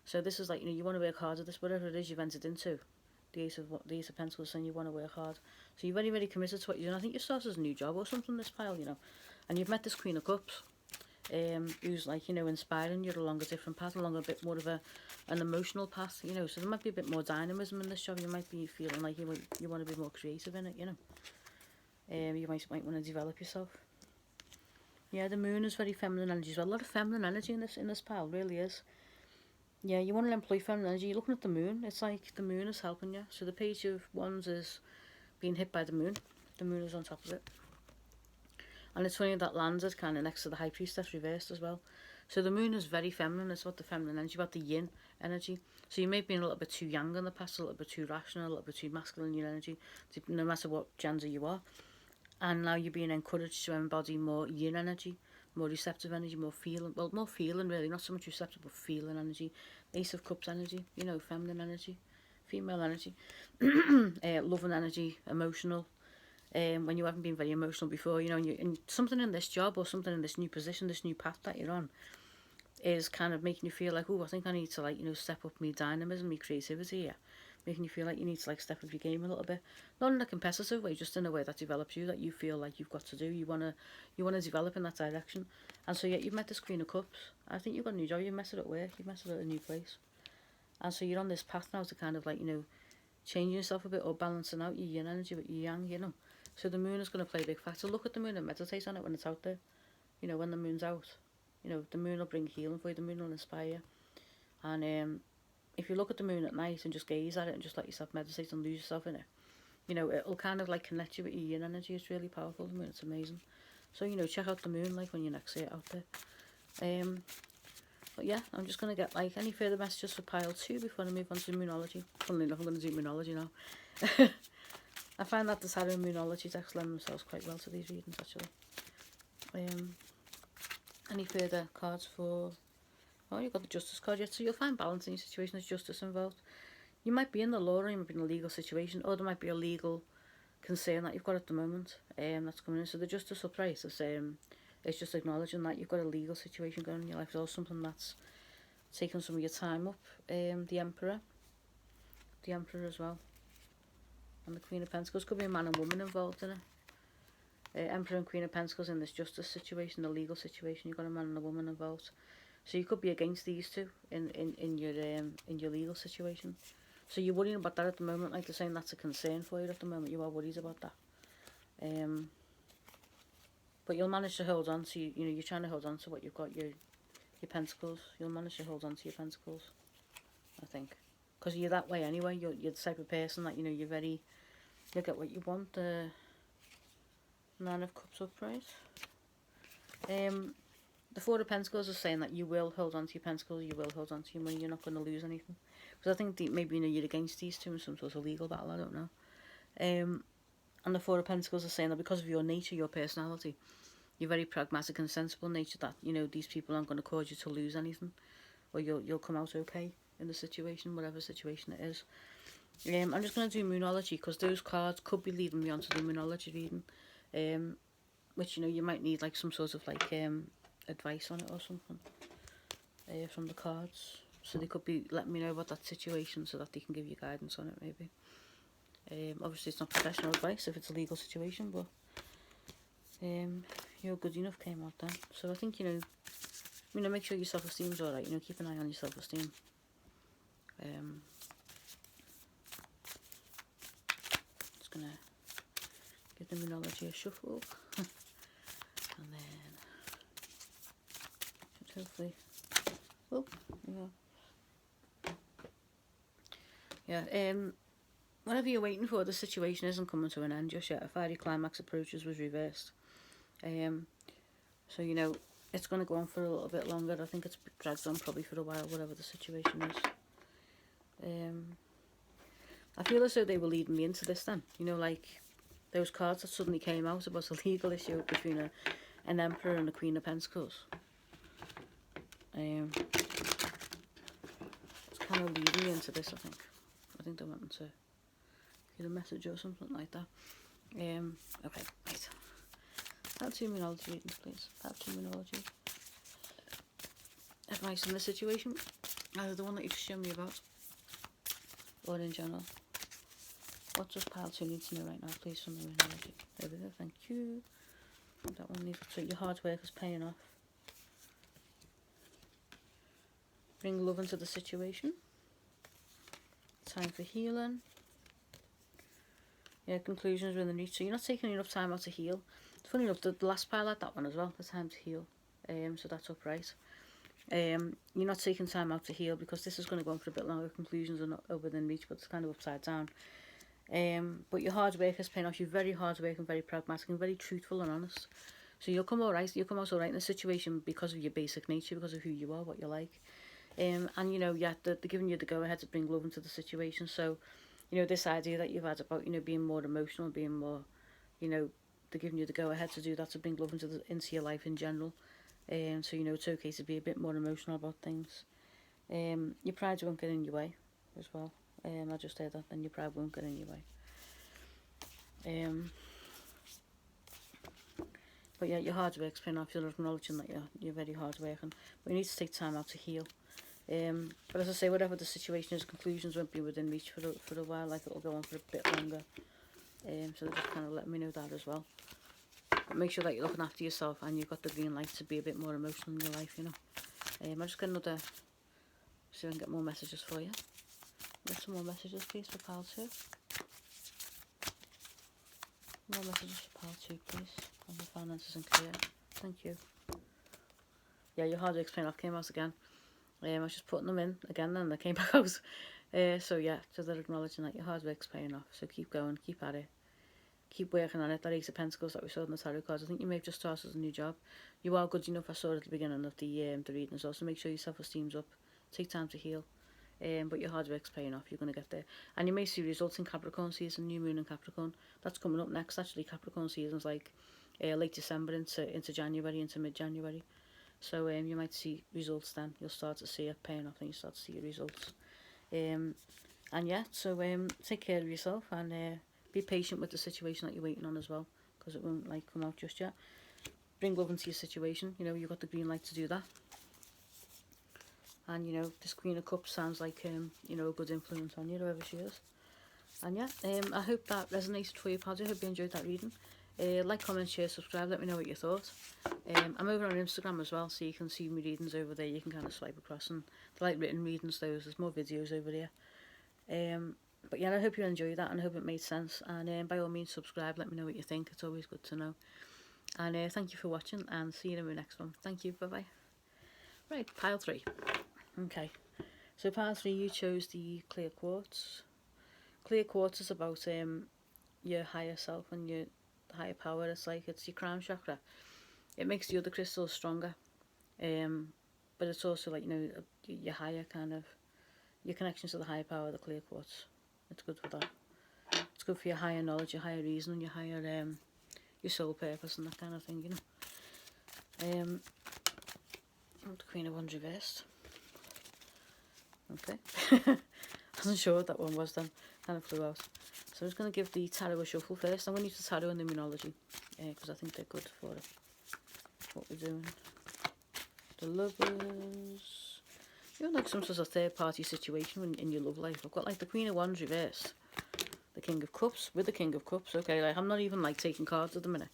So this is like, you know, you want to work hard at this, whatever it is you've entered into. The Ace of Pentacles saying you want to work hard. So you're very, very committed to what you're doing. I think you started a new job or something, this pile, you know. And you've met this Queen of Cups, who's like, you know, inspiring you along a different path, along a bit more of an emotional path, you know. So there might be a bit more dynamism in this job. You might be feeling like you want to be more creative in it, you know. You might want to develop yourself. Yeah, the moon is very feminine energy as well. A lot of feminine energy in this pile, really is. Yeah, you want to employ feminine energy. You're looking at the moon. It's like the moon is helping you. So the Page of Wands is being hit by the moon. The moon is on top of it. And it's funny that landed kind of next to the High Priestess reversed as well. So the moon is very feminine. It's about the feminine energy, about the yin energy. So you may have been a little bit too young in the past, a little bit too rational, a little bit too masculine in your energy, no matter what gender you are. And now you're being encouraged to embody more yin energy, more receptive energy, more feeling. Well, more feeling really, not so much receptive, but feeling energy. Ace of Cups energy, you know, feminine energy, female energy, loving energy, emotional. When you haven't been very emotional before, you know, and something in this job or something in this new position, this new path that you're on, is kind of making you feel like, oh, I think I need to, like, you know, step up my dynamism, my creativity here. Making you feel like you need to, like, step up your game a little bit. Not in a competitive way, just in a way that develops you, that you feel like you've got to do. You wanna develop in that direction. And so, yeah, you've met this Queen of Cups. I think you've got a new job. You've met her at work. You've met her at a new place. And so you're on this path now to kind of, like, you know, changing yourself a bit or balancing out your yin energy with your yang, you know. So the moon is going to play a big factor. Look at the moon and meditate on it when it's out there. You know, when the moon's out. You know, the moon will bring healing for you. The moon will inspire you. And if you look at the moon at night and just gaze at it and just let yourself meditate and lose yourself in it, you know, it'll kind of like connect you with your yin energy. It's really powerful, the moon. It's amazing. So, you know, check out the moon, like, when you next see it out there. But yeah, I'm just going to get, like, any further messages for pile 2 before I move on to Moonology. Funnily enough, I'm going to do Moonology now. I find that the Tarot and Moonology decks lend themselves quite well to these readings, actually. Any further cards for... Oh, you've got the Justice card yet, so you'll find balance in your situation. There's justice involved. You might be in the law, or you might be in a legal situation, or there might be a legal concern that you've got at the moment that's coming in. So the Justice upright is it's just acknowledging that you've got a legal situation going on in your life. There's something that's taking some of your time up. The Emperor as well, and the Queen of Pentacles. Could be a man and woman involved in it. Emperor and Queen of Pentacles in this justice situation, the legal situation. You've got a man and a woman involved. So you could be against these two in your legal situation. So you're worrying about that at the moment, like they're saying that's a concern for you at the moment. You are worried about that. But you'll manage to hold on to, you know, you're trying to hold on to what you've got, your pentacles. You'll manage to hold on to your pentacles, I think. Because you're that way anyway. You're the type of person that, you know, you'll get what you want. The Nine of Cups upright. The Four of Pentacles is saying that you will hold on to your pentacles, you will hold on to your money, you're not going to lose anything. Because I think maybe, you know, you're against these two in some sort of legal battle, I don't know. And the Four of Pentacles is saying that because of your nature, your personality, you're very pragmatic and sensible nature, that, you know, these people aren't going to cause you to lose anything. Or you'll come out okay in the situation, whatever situation it is. I'm just going to do Moonology, because those cards could be leading me on to the Moonology reading. Which, you know, you might need, like, some sort of, like, advice on it or something. from the cards. So they could be letting me know about that situation so that they can give you guidance on it, maybe. Obviously it's not professional advice if it's a legal situation, but you're good enough came out then. So I think, make sure your self-esteem's alright, keep an eye on your self-esteem. Just gonna give the Moonology a shuffle. And then hopefully, oh, yeah, whatever you're waiting for, the situation isn't coming to an end just yet. A fiery climax approaches was reversed. So it's going to go on for a little bit longer. I think it's dragged on probably for a while, whatever the situation is. I feel as though they were leading me into this then. Like those cards that suddenly came out about a legal issue between an Emperor and a Queen of Pentacles. It's kind of leading me into this, I think. I think they wanted to get a message or something like that. Okay, right. Part 2 Moonology readings, please. Part 2 Moonology. Advice on the situation. Either the one that you just showed me about, or in general. What does Pile 2 need to know right now, please, from the Moonology? There we go, thank you. That one needs to, your hard work is paying off. Bring love into the situation. Time for healing. Yeah, conclusions within reach. So you're not taking enough time out to heal. Funny enough, the last pile had that one as well, the time to heal. So that's upright. You're not taking time out to heal because this is going to go on for a bit longer. Conclusions are not within reach, but it's kind of upside down. But your hard work is paying off. You're very hard working, very pragmatic, and very truthful and honest. So you'll come alright. You'll come out alright in the situation because of your basic nature, because of who you are, what you like. And yeah, they're giving you the go ahead to bring love into the situation. So, this idea that you've had about, being more emotional, being more, they're giving you the go ahead to do that, to bring love into your life in general. So, it's okay to be a bit more emotional about things. Your pride won't get in your way as well. I just heard that, then your pride won't get in your way. But yeah, your hard work's paying off. You're acknowledging that you're very hard working, but you need to take time out to heal. But as I say, whatever the situation is, conclusions won't be within reach for a while. Like, it'll go on for a bit longer. So they're just kind of letting me know that as well. But make sure that you're looking after yourself and you've got the green light to be a bit more emotional in your life. I'll just get another. See if I can get more messages for you. Get some more messages, please, for Pile 2. More messages for Pile 2, please. On the finances and career. Thank you. Yeah, your hard work's paying off. Came out again. I was just putting them in again, and they came back out. So yeah, so they're acknowledging that your hard work's paying off. So keep going, keep at it, keep working on it. That Ace of Pentacles that we saw in the tarot cards. I think you may have just started a new job. You are good enough. I saw it at the beginning of the reading as well. So make sure your self-esteem's up. Take time to heal. But your hard work's paying off. You're going to get there, and you may see results in Capricorn season. New moon in Capricorn. That's coming up next. Actually, Capricorn season's like late December into January, into mid-January. So you might see results then. You'll start to see it paying off, and you start to see your results. And yeah, so take care of yourself, and be patient with the situation that you're waiting on as well, because it won't come out just yet. Bring love into your situation. You've got the green light to do that. And this Queen of Cups sounds like a good influence on you, whoever she is. And yeah, I hope that resonated for you, pals. I hope you enjoyed that reading. Like, comment, share, subscribe. Let me know what you thought. I'm over on Instagram as well, so you can see my readings over there. You can kind of swipe across, and the written readings, there's more videos over there. But yeah, I hope you enjoyed that, and I hope it made sense. And by all means, subscribe. Let me know what you think. It's always good to know. And thank you for watching, and see you in the next one. Thank you. Bye bye. Right, Pile 3. Okay, so Pile 3, you chose the clear quartz. Clear quartz is about your higher self and your higher power. It's your crown chakra. It makes the other crystals stronger, but it's also your higher kind of, your connection to the higher power, the clear quartz. It's good for that. It's good for your higher knowledge, your higher reason, and your higher your soul purpose and that kind of thing. The Queen of Wands reversed. Okay. I wasn't sure what that one was then. Kind of flew out. So I'm just going to give the tarot a shuffle first. I'm going to use the tarot and the Moonology, because I think they're good for what we're doing. The Lovers, You're like some sort of third party situation in your love life. I've got like the Queen of Wands reversed, the King of Cups with the King of Cups. Okay, like I'm not even like taking cards at the minute.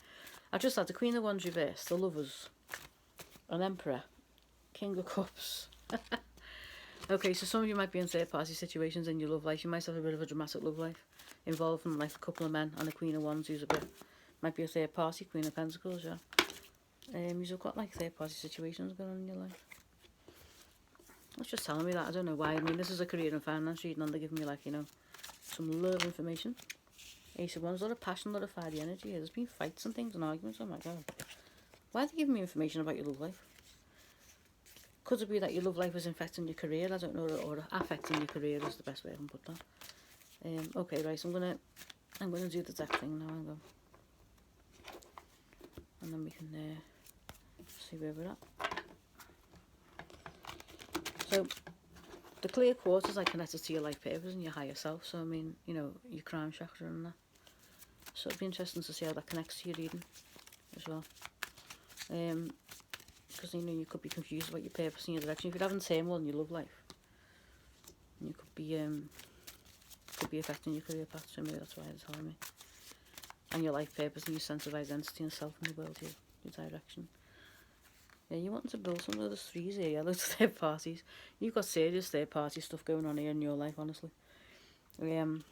I've just had the Queen of Wands reversed, the Lovers, an Emperor, King of Cups. Okay, so some of you might be in third party situations in your love life. You might have a bit of a dramatic love life involving like a couple of men and a Queen of Wands who's a bit, might be a third party, Queen of Pentacles, yeah. You've got like third party situations going on in your life. It's just telling me that. I don't know why. I mean, this is a career and finance reading, and they're giving me like, you know, some love information. Ace of Wands, a lot of passion, a lot of fiery energy here. There's been fights and things and arguments. Oh my god. Why are they giving me information about your love life? Could it be that your love life is affecting your career? I don't know, or affecting your career is the best way I can put that. Okay, right, so I'm gonna do the deck thing now. And then we can see where we're at. So the clear quartz is like connected to your life purpose and your higher self. So I mean, you know, your crown chakra and that. So it'd be interesting to see how that connects to your reading as well. Because you know, you could be confused about your purpose and your direction. If you're having turmoil in your love life, you could be affecting your career path. So maybe that's why it's telling me. And your life purpose and your sense of identity and self in the world, your direction. Yeah, you're wanting to build some of those threes here. Yeah, loads of third parties. You've got serious third party stuff going on here in your life, honestly. You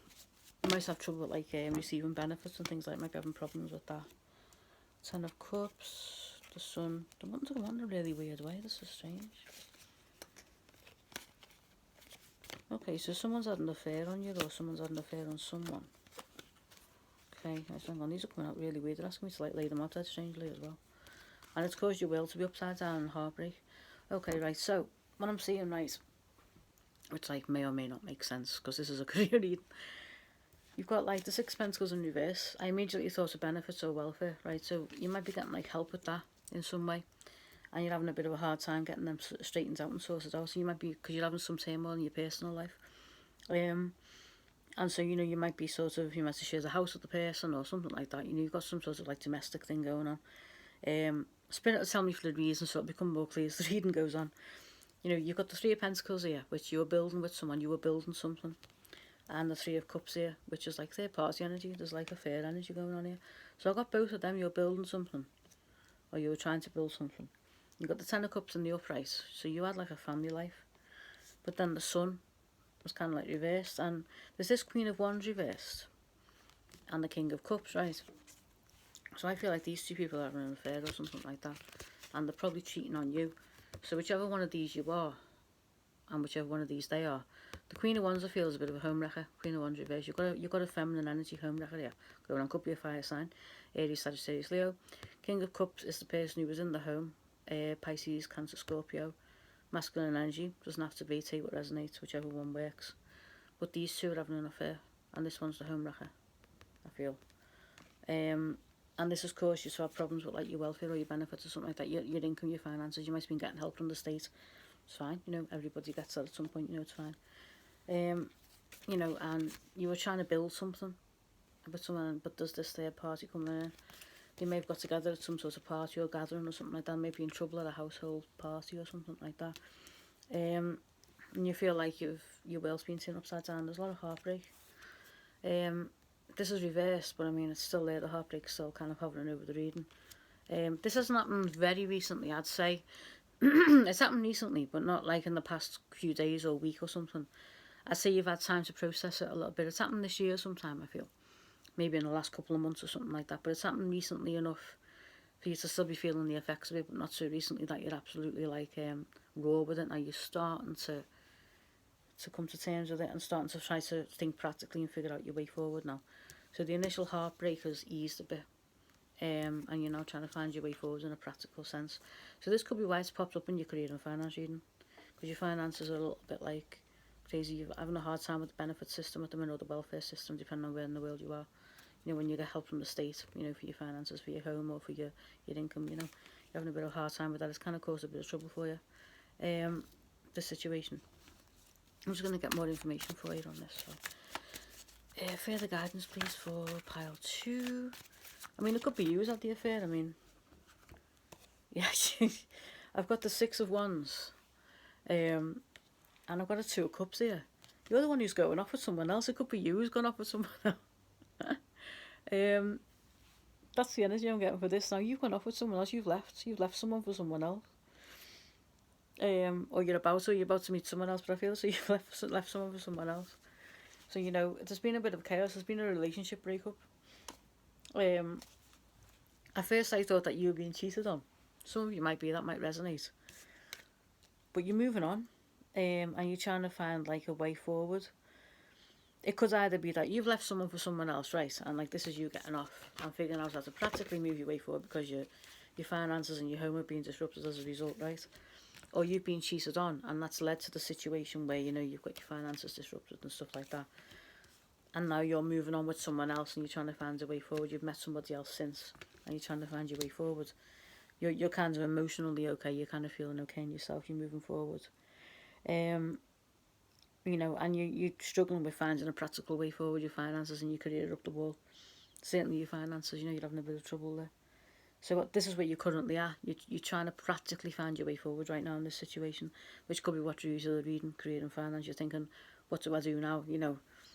might have trouble with like receiving benefits and things like that. Might be having problems with that. 10 of Cups, the Sun. They're wanting to go on in a really weird way. This is strange. Okay, so someone's had an affair on you, or someone's had an affair on someone. Okay, hang on. These are coming out really weird. They're asking me to like lay them out that strangely as well. And it's caused your will to be upside down and heartbreak. Okay, right, so what I'm seeing, right, which like may or may not make sense because this is a career reading. You've got like the 6 Pentacles in reverse. I immediately thought of benefits or welfare, right? So you might be getting like help with that in some way, and you're having a bit of a hard time getting them straightened out and sorted out. So you might be, because you're having some turmoil in your personal life, and so you know you might be sort of, you might have to share the house with the person or something like that. You know, you've got some sort of like domestic thing going on. Spirit will tell me for the reason, so it'll become more clear as the reading goes on. You know, you've got the 3 of Pentacles here, which you were building with someone, you were building something. And the 3 of Cups here, which is like third party energy. There's like a fair energy going on here. So I've got both of them. You're building something, or you were trying to build something. You've got the 10 of Cups in the upright, so you had like a family life. But then the Sun was kind of like reversed, and there's this Queen of Wands reversed, and the King of Cups, right? So I feel like these two people are having an affair or something like that, and they're probably cheating on you. So whichever one of these you are, and whichever one of these they are, the Queen of Wands I feel is a bit of a homewrecker. Queen of Wands reverse. You've got a feminine energy homewrecker here. Going on, could be a fire sign. Aries, Sagittarius, Leo. King of Cups is the person who was in the home. Pisces, Cancer, Scorpio. Masculine energy doesn't have to be. Take what resonates, whichever one works. But these two are having an affair, and this one's the homewrecker, I feel. And this has caused you to have problems with like your welfare or your benefits or something like that. Your income, your finances. You might have been getting help from the state. It's fine, you know. Everybody gets that at some point. You know, it's fine. You know, and you were trying to build something with someone, but there's this third party coming in. They may have got together at some sort of party or gathering or something like that. Maybe in trouble at a household party or something like that. And you feel like your will's been turned upside down. There's a lot of heartbreak. This is reversed, but I mean, it's still there. The heartbreak's still kind of hovering over the reading. This hasn't happened very recently, I'd say. It's happened recently, but not like in the past few days or week or something. I'd say you've had time to process it a little bit. It's happened this year sometime, I feel. Maybe in the last couple of months or something like that. But it's happened recently enough for you to still be feeling the effects of it, but not so recently that you're absolutely like raw with it. Now you're starting to come to terms with it and starting to try to think practically and figure out your way forward now. So the initial heartbreak has eased a bit. And you're now trying to find your way forward in a practical sense. So this could be why it's popped up in your career and finance reading. Because your finances are a little bit like crazy. You're having a hard time with the benefit system at the minute, or the welfare system, depending on where in the world you are. You know, when you get help from the state, you know, for your finances, for your home or for your income, you know, you're having a bit of a hard time with that. It's kind of caused a bit of trouble for you, this situation. I'm just going to get more information for you on this. So, further guidance, please, for pile 2. I mean, it could be you who's had the affair. I mean, yeah, I've got the 6 of Wands. And I've got a Two of Cups here. You're the one who's going off with someone else. It could be you who's gone off with someone else. That's the energy I'm getting for this. Now you've gone off with someone else. You've left someone for someone else. Or you're about to meet someone else. But I feel so you've left someone for someone else. So there's been a bit of chaos. There's been a relationship breakup. At first I thought that you were being cheated on. Some of you might be, that might resonate. But you're moving on, and you're trying to find like a way forward. It could either be that you've left someone for someone else, right? And like this is you getting off and figuring out how to practically move your way forward because your finances and your home are being disrupted as a result, right? Or you've been cheated on, and that's led to the situation where you've got your finances disrupted and stuff like that. And now you're moving on with someone else, and you're trying to find a way forward. You've met somebody else since, and you're trying to find your way forward. You're kind of emotionally okay. You're kind of feeling okay in yourself. You're moving forward. And you're struggling with finding a practical way forward. Your finances and your career are up the wall. Certainly your finances, you're having a bit of trouble there. So this is where you're currently at. You're trying to practically find your way forward right now in this situation, which could be what you're usually reading, career and finance. You're thinking, what do I do now?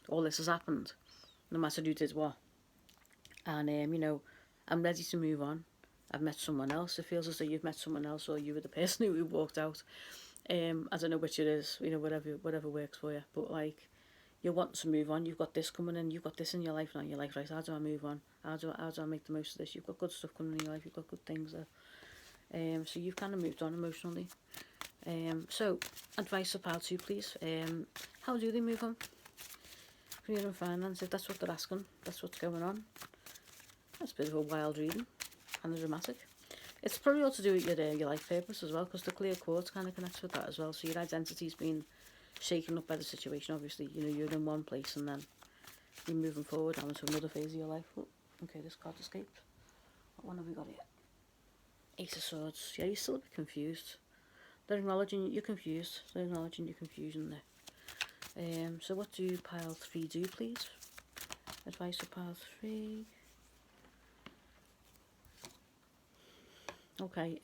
All this has happened, no matter who did what. And, I'm ready to move on. I've met someone else. It feels as though you've met someone else, or you were the person who walked out. I don't know which it is, whatever works for you. But like, you're wanting to move on. You've got this coming in. You've got this in your life now. You're like, right, how do I move on? How do I make the most of this? You've got good stuff coming in your life. You've got good things there. So you've kind of moved on emotionally. So advice for part 2, please. How do they move on? Career and finance. If that's what they're asking, that's what's going on. That's a bit of a wild reading. And dramatic. It's probably all to do with your life purpose as well, because the clear quartz kind of connects with that as well. So your identity's been shaken up by the situation. Obviously, you're in one place and then you're moving forward now into another phase of your life. Oh, okay, this card escaped. What one have we got here? Ace of Swords. Yeah, you're still a bit confused. They're acknowledging you're confused. They're acknowledging your confusion there. So what do pile 3 do, please? Advice for pile 3. Okay,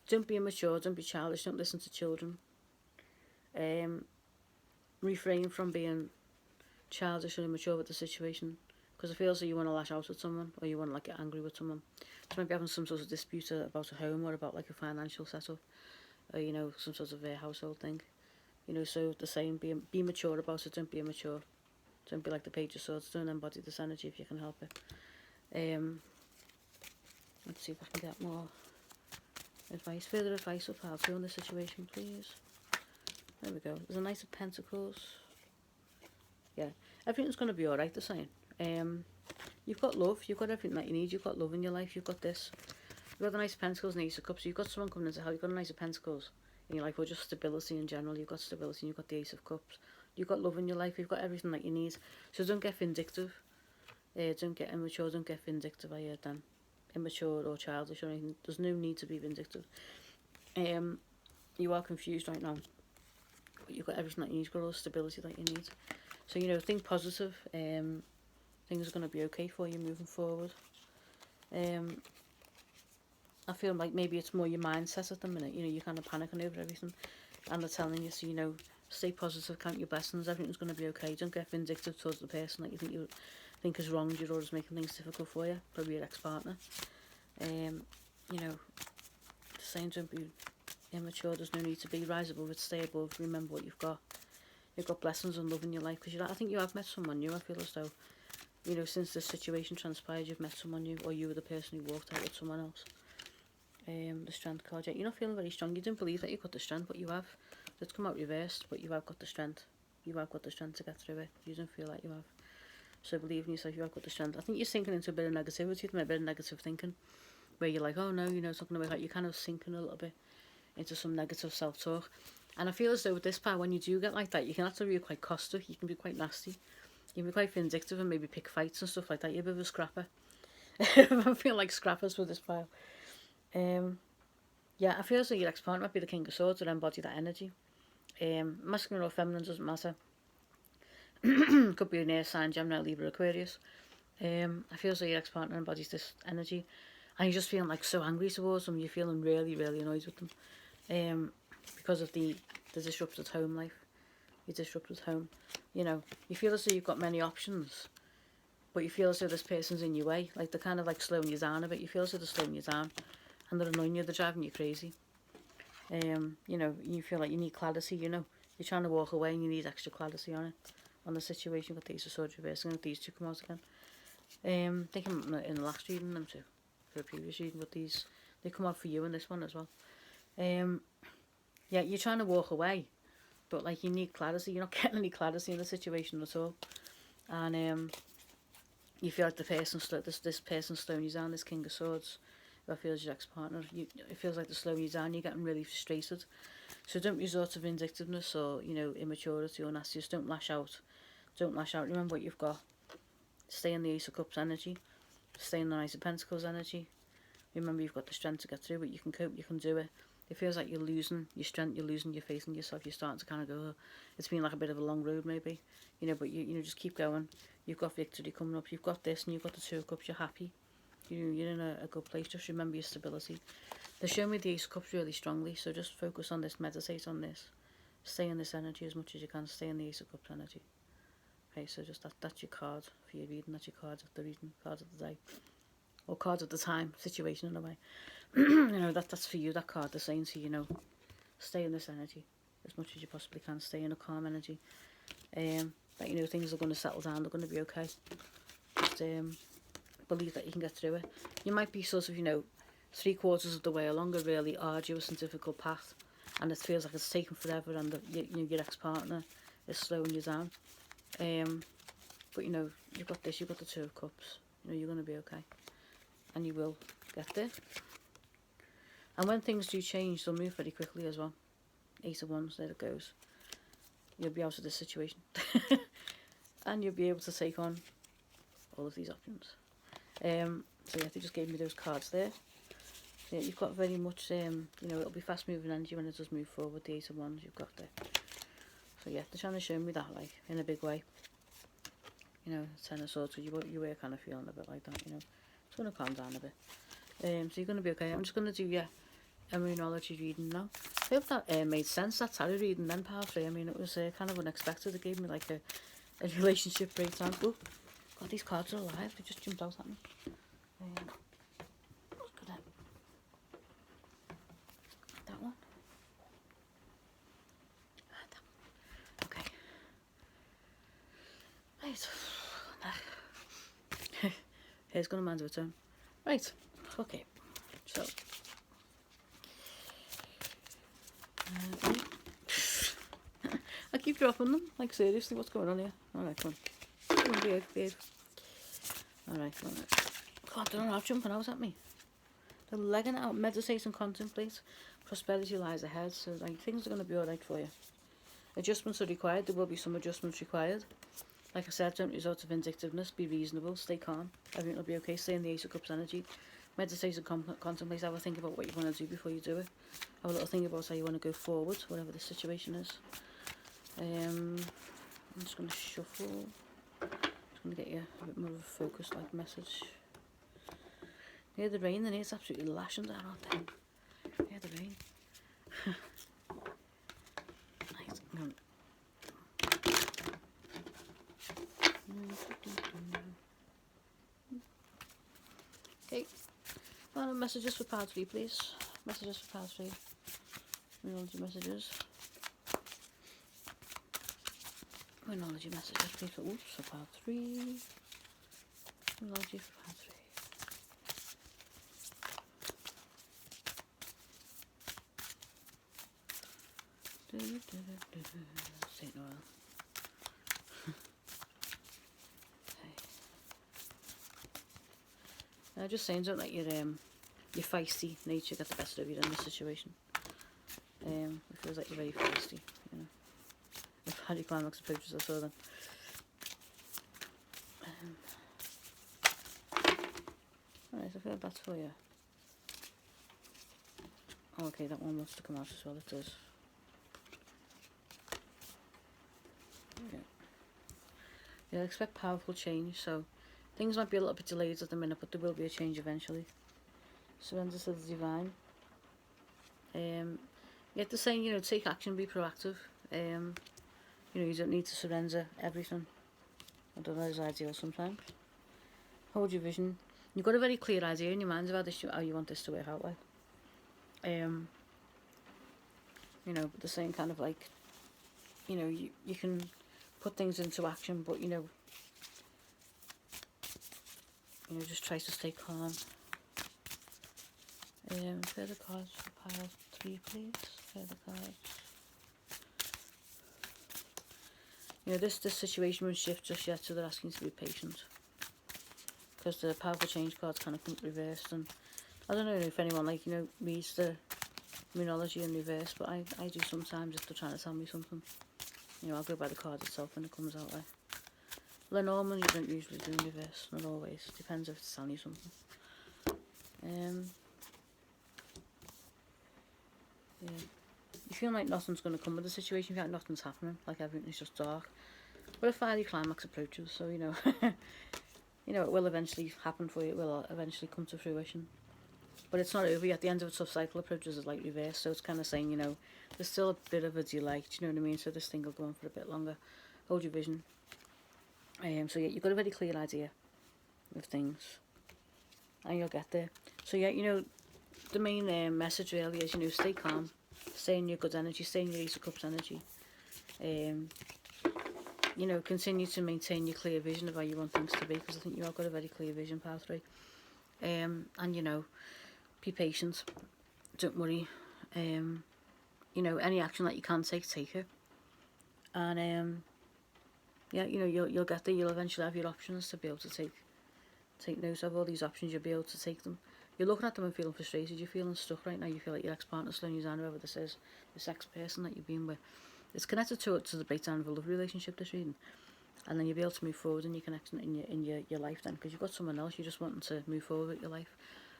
don't be immature, don't be childish, don't listen to children. Refrain from being childish or immature with the situation, because it feels like you want to lash out at someone, or you want to like get angry with someone. So maybe having some sort of dispute about a home, or about like a financial setup, or some sort of household thing. So the same, be mature about it, don't be immature. Don't be like the Page of Swords, don't embody this energy if you can help it. Let's see if I can get more advice, further advice of how to in this situation, please. There we go. There's a Knight of Pentacles. Yeah, everything's going to be alright, they're saying. You've got love, you've got everything that you need, you've got love in your life, you've got this. You've got the Knight of Pentacles and Ace of Cups, so you've got someone coming into help, you've got a Knight of Pentacles in your life, or just stability in general. You've got stability and you've got the Ace of Cups. You've got love in your life, you've got everything that you need. So don't get vindictive. Don't get immature, don't get vindictive, I heard then. Immature or childish or anything. There's no need to be vindictive. You are confused right now, but you've got everything that you need. You've got all the stability that you need. So think positive. Things are going to be okay for you moving forward. I feel like maybe it's more your mindset at the minute. You're kind of panicking over everything, and they're telling you, so stay positive, count your blessings, everything's going to be okay. Don't get vindictive towards the person that you think has wronged you or is making things difficult for you, probably your ex-partner. Saying don't be immature, there's no need to be. Rise above it, stay above, remember what you've got. You've got blessings and love in your life, because I think you have met someone new. I feel as though, since this situation transpired, you've met someone new, or you were the person who walked out with someone else. The Strength card, yeah, you're not feeling very strong. You didn't believe that you've got the strength, but you have. It's come out reversed, but you have got the strength. You have got the strength to get through it. You don't feel like you have. So believe in yourself, you have got the strength. I think you're sinking into a bit of negativity, a bit of negative thinking, where you're like, oh no, it's not going to work out. You're kind of sinking a little bit into some negative self-talk. And I feel as though with this part, when you do get like that, you can actually be quite caustic, you can be quite nasty, you can be quite vindictive and maybe pick fights and stuff like that. You're a bit of a scrapper. I feel like scrappers with this pile. Yeah, I feel as though your ex-partner might be the King of Swords or embody that energy. Masculine or feminine doesn't matter. Could be an air sign, Gemini, Libra, Aquarius. I feel as though your ex-partner embodies this energy, and you're just feeling like so angry towards them. You're feeling really, really annoyed with them, because of the the disrupted home life, your disrupted home. You know, you feel as though you've got many options, but you feel as though this person's in your way. Like, they're kind of like slowing you down a bit. You feel as though they're slowing you down, and they're annoying you, they're driving you crazy. You know, you feel like you need clarity, you know. You're trying to walk away and you need extra clarity on it, on the situation. With these swords reversing, and these two come out again. I think in the last reading, them two, for a previous reading, but these, they come out for you in this one as well. Yeah, you're trying to walk away, but like, you need clarity. You're not getting any clarity in the situation at all, and you feel like the person, this person's slowing you down. This King of Swords, who I feel is your ex-partner. It feels like they're slowing you down. You're getting really frustrated. So don't resort to vindictiveness or, you know, immaturity or nastiness. Don't lash out. Don't lash out. Remember what you've got. Stay in the Ace of Cups energy. Stay in the Knight of Pentacles energy. Remember, you've got the strength to get through it. You can cope. You can do it. It feels like you're losing your strength. You're losing your faith in yourself. You're starting to kind of go, oh, it's been like a bit of a long road maybe. You know, but you know, just keep going. You've got victory coming up. You've got this and you've got the Two of Cups. You're happy. You're in a good place. Just remember your stability. They're showing me the Ace of Cups really strongly. So just focus on this. Meditate on this. Stay in this energy as much as you can. Stay in the Ace of Cups energy. Okay, so just that's your card for your reading. That's your card of the reading, card of the day, or card of the time, situation in a way. You know, that's for you. That card, they're saying to you, you know, stay in this energy as much as you possibly can. Stay in a calm energy. That, you know, things are going to settle down. They're going to be okay. Just believe that you can get through it. You might be sort of, you know, 3/4 of the way along a really arduous and difficult path, and it feels like it's taken forever, and you know, your ex-partner is slowing you down. But you know, you've got this, you've got the Two of Cups. You know, you're going to be okay, and you will get there. And when things do change, they'll move very quickly as well. Ace of Wands, there it goes. You'll be out of this situation, and you'll be able to take on all of these options. So yeah, they just gave me those cards there. Yeah, you've got very much, you know, it'll be fast moving energy when it does move forward. The Ace of Wands you've got there. So yeah, they're trying to show me that, like, in a big way. You know, Ten of Swords, because you were kind of feeling a bit like that, you know. It's going to calm down a bit. So you're going to be okay. I'm just going to do, yeah, a Moonology reading now. I hope that made sense, that tarot reading then, pal free. I mean, it was kind of unexpected. It gave me like a relationship breakdown. Oh, God, these cards are alive. They just jumped out at me. Look at that. That one. Okay. Right. Here's going to man's return. Right. Okay. So. I keep dropping them. Like, seriously, what's going on here? Alright, come on. Come on, behave. Alright, come on. God, they're not jumping out at me. They're legging it out. Meditate and contemplate. Prosperity lies ahead. So, like, things are going to be alright for you. Adjustments are required. There will be some adjustments required. Like I said, don't resort to vindictiveness. Be reasonable. Stay calm. Everything will be okay. Stay in the Ace of Cups energy. Meditate and contemplate. Have a think about what you want to do before you do it. Have a little think about how you want to go forward, whatever the situation is. I'm just going to shuffle. Just going to get you a bit more of a focused like message. Hear the rain, and it's absolutely lashing down, aren't they? Hear the rain. Nice. Okay. Well, messages for part 3, please. Messages for part 3. Moonology messages. Moonology messages, please, for part 3. Moonology for part 3. St. Noel. Okay. Just saying, don't let your feisty nature get the best of you in this situation. It feels like you're very feisty, you know. If Harry Climax approaches, I saw them. Alright, I feel like that's for you. Oh, okay, that one wants to come out as well, it does. Okay. Yeah, expect powerful change, so things might be a little bit delayed at the minute, but there will be a change eventually. Surrender to the divine. Yeah, they're saying, you know, take action, be proactive. You know, you don't need to surrender everything. Although that is ideal sometimes. Hold your vision. You've got a very clear idea in your mind about this, how you want this to work out like. You know, but the same kind of like, you know, you can put things into action, but you know, just try to stay calm. Further cards for pile 3, please. Further cards. You know, this situation won't shift just yet, so they're asking to be patient. Because the powerful change cards kind of come reversed, and I don't know if anyone, like, you know, reads the numerology in reverse, but I do sometimes if they're trying to tell me something. You know, I'll go by the card itself when it comes out like. Well, normally you don't usually do in reverse, not always. Depends if it's telling you something. Yeah. You feel like nothing's going to come with the situation, you feel like nothing's happening, like everything's just dark. But a fiery climax approaches, so you know, you know, it will eventually happen for you, it will eventually come to fruition. But it's not over yet. The end of a tough cycle approaches is like reverse, so it's kind of saying, you know, there's still a bit of a delay, do you know what I mean? So this thing will go on for a bit longer. Hold your vision. So yeah, you've got a very clear idea of things, and you'll get there. So yeah, you know, the main message really is, you know, stay calm, stay in your good energy, stay in your Ace of Cups energy. You know, continue to maintain your clear vision of how you want things to be, because I think you have got a very clear vision, pile 3. And you know, be patient, don't worry. You know, any action that you can take it. And yeah, you know, you'll get there. You'll eventually have your options to be able to take note of all these options. You'll be able to take them. You're looking at them and feeling frustrated. You're feeling stuck right now. You feel like your ex-partner's slowing you down, whoever this is, this ex-person that you've been with. It's connected to the breakdown of a love relationship, this reading. And then you'll be able to move forward in your connection, in your life then, because you've got someone else. You're just wanting to move forward with your life,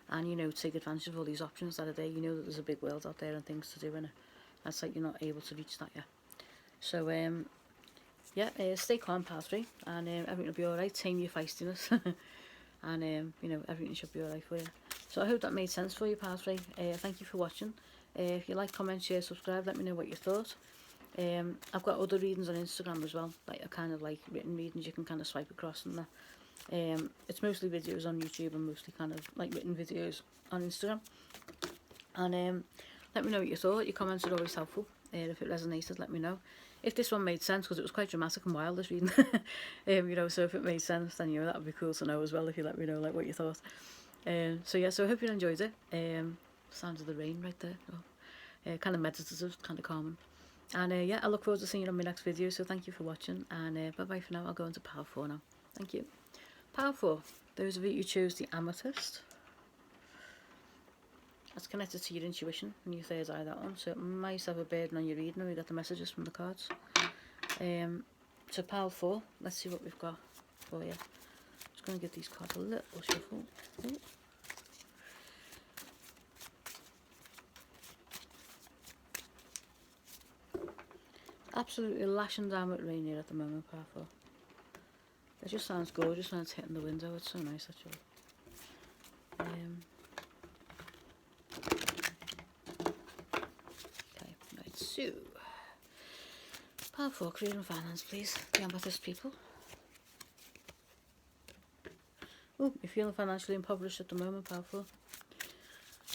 and you know, take advantage of all these options that are there. You know that there's a big world out there and things to do in it. That's like you're not able to reach that yet. So yeah, stay calm, pile 3, and everything will be alright. Tame your feistiness, and you know, everything should be alright for you. So I hope that made sense for you, pile 3. Thank you for watching. If you like, comment, share, subscribe, let me know what you thought. I've got other readings on Instagram as well, like a kind of like written readings you can kind of swipe across and that. It's mostly videos on YouTube and mostly kind of like written videos on Instagram. And let me know what you thought. Your comments are always helpful. If it resonated, let me know. If this one made sense, because it was quite dramatic and wild, this reading. You know, so if it made sense, then you know, that would be cool to know as well, if you let me know like what you thought. So yeah, so I hope you enjoyed it. Sounds of the rain right there. Oh, kind of meditative, kind of calming. And yeah, I look forward to seeing you on my next video. So thank you for watching, and bye bye for now. I'll go into pile 4 now. Thank you. Pile 4. Those of you who chose the Amethyst, that's connected to your intuition and your third eye, that one. So it might have a burden on your reading, or you get the messages from the cards. So pile 4, let's see what we've got for you. Just going to give these cards a little shuffle. Ooh. Absolutely lashing down with rain here at the moment, pile 4. It just sounds gorgeous when it's hitting the window. It's so nice, actually. Okay, right, so pile 4, career and finance, please. The Amethyst people. Oh, you're feeling financially impoverished at the moment, pile 4.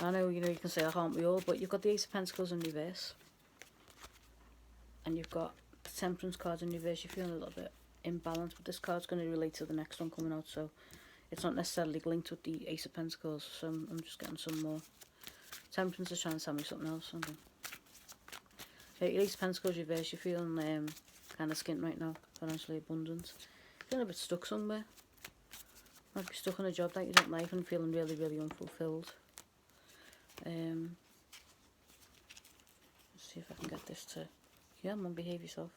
I know, you know, you can say that, aren't we all, but you've got the Ace of Pentacles in reverse. And you've got the Temperance card in reverse. You're feeling a little bit imbalanced, but this card's going to relate to the next one coming out, so it's not necessarily linked with the Ace of Pentacles. So I'm just getting some more. Temperance is trying to tell me something else. Your Ace of Pentacles reverse. You're feeling kind of skint right now, financially abundant. Feeling a bit stuck somewhere. Might be stuck in a job that you don't like and feeling really, really unfulfilled. Let's see if I can get this to. Yeah, man, behave yourself.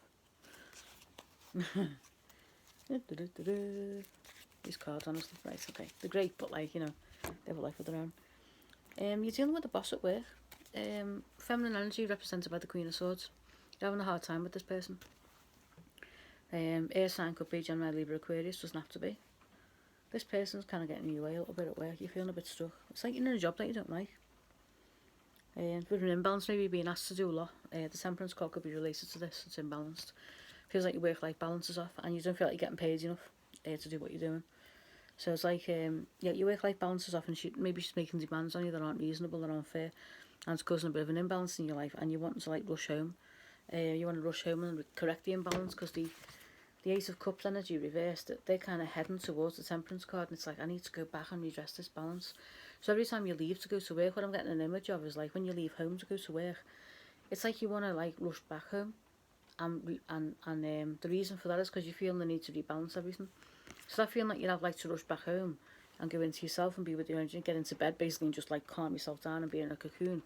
These cards, honestly, right, okay. They're great, but like, you know, they have a life of their own. You're dealing with a boss at work. Feminine energy represented by the Queen of Swords. You're having a hard time with this person. Air sign could be Gemini, Libra, Aquarius, doesn't have to be. This person's kind of getting in your way a little bit at work. You're feeling a bit stuck. It's like you're in a job that you don't like. With an imbalance, maybe being asked to do a lot. The temperance card could be related to this. It's imbalanced. Feels like your work-life balance is off, and you don't feel like you're getting paid enough to do what you're doing. So it's like, yeah, your work-life balance is off, and maybe she's making demands on you that aren't reasonable, that aren't fair, and it's causing a bit of an imbalance in your life, and you want to like rush home. You want to rush home and correct the imbalance, because the Ace of Cups energy reversed, they're kind of heading towards the Temperance card, and it's like, I need to go back and redress this balance. So every time you leave to go to work, what I'm getting an image of is like when you leave home to go to work, it's like you want to like rush back home, and the reason for that is because you feel the need to rebalance everything. So that feeling like you'd have like to rush back home and go into yourself and be with your energy and get into bed basically and just like calm yourself down and be in a cocoon.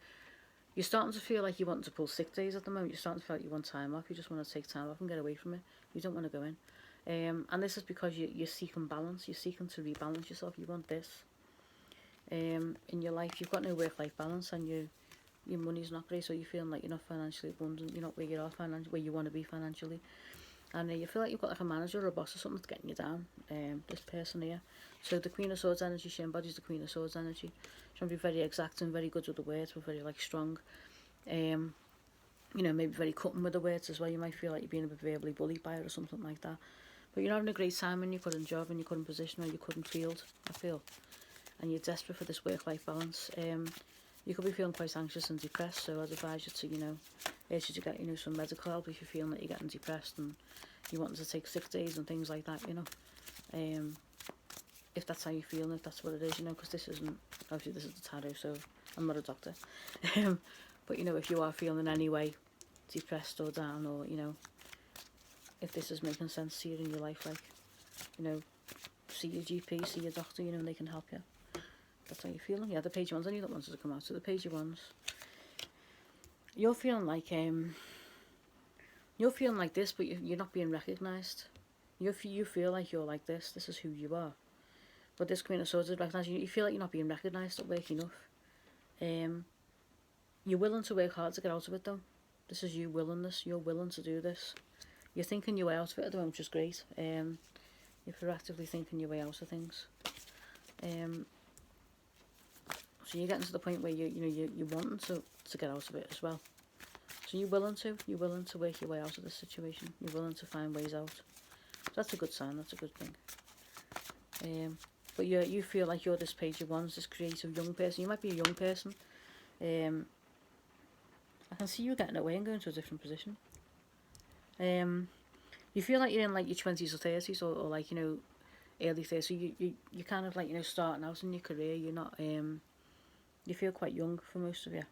You're starting to feel like you want to pull sick days at the moment. You're starting to feel like you want time off. You just want to take time off and get away from it. You don't want to go in. And this is because you're seeking balance. You're seeking to rebalance yourself. You want this in your life. You've got no work-life balance, and your money's not great, so you're feeling like you're not financially abundant. You're not where you are where you want to be financially. And you feel like you've got like a manager or a boss or something that's getting you down, this person here. So the Queen of Swords energy, she embodies the Queen of Swords energy. She want to be very exact and very good with the words, but very like strong. Maybe very cutting with the words as well. You might feel like you're being a bit verbally bullied by her or something like that. But you're having a great time in your current job, in your current position, or your current field, I feel. And you're desperate for this work-life balance. You could be feeling quite anxious and depressed, so I'd advise you to, urge you to get, some medical help if you're feeling that you're getting depressed and you want to take sick days and things like that, if that's how you feel and if that's what it is, because this isn't, obviously this is the tarot, so I'm not a doctor. But, if you are feeling in any way depressed or down, or, if this is making sense to you in your life, like, see your GP, see your doctor, and they can help you. That's how you're feeling. Yeah, the Page of Wands, I knew that wanted to come out. So the Page of Wands, you're feeling like this, but you're not being recognised. You feel like you're like this. This is who you are. But this Queen of Swords is recognising you. You feel like you're not being recognised at work enough. You're willing to work hard to get out of it, though. This is you willingness. You're willing to do this. You're thinking your way out of it at the moment, which is great. You're proactively thinking your way out of things. So you're getting to the point where you're wanting to get out of it as well. So you're willing to work your way out of this situation. You're willing to find ways out. So that's a good sign. That's a good thing. But you feel like you're this Page of Wands, this creative young person. You might be a young person. I can see you getting away and going to a different position. You feel like you're in like your 20s or 30s, or like early 30s. You're kind of like starting out in your career. You're not you feel quite young for most of you.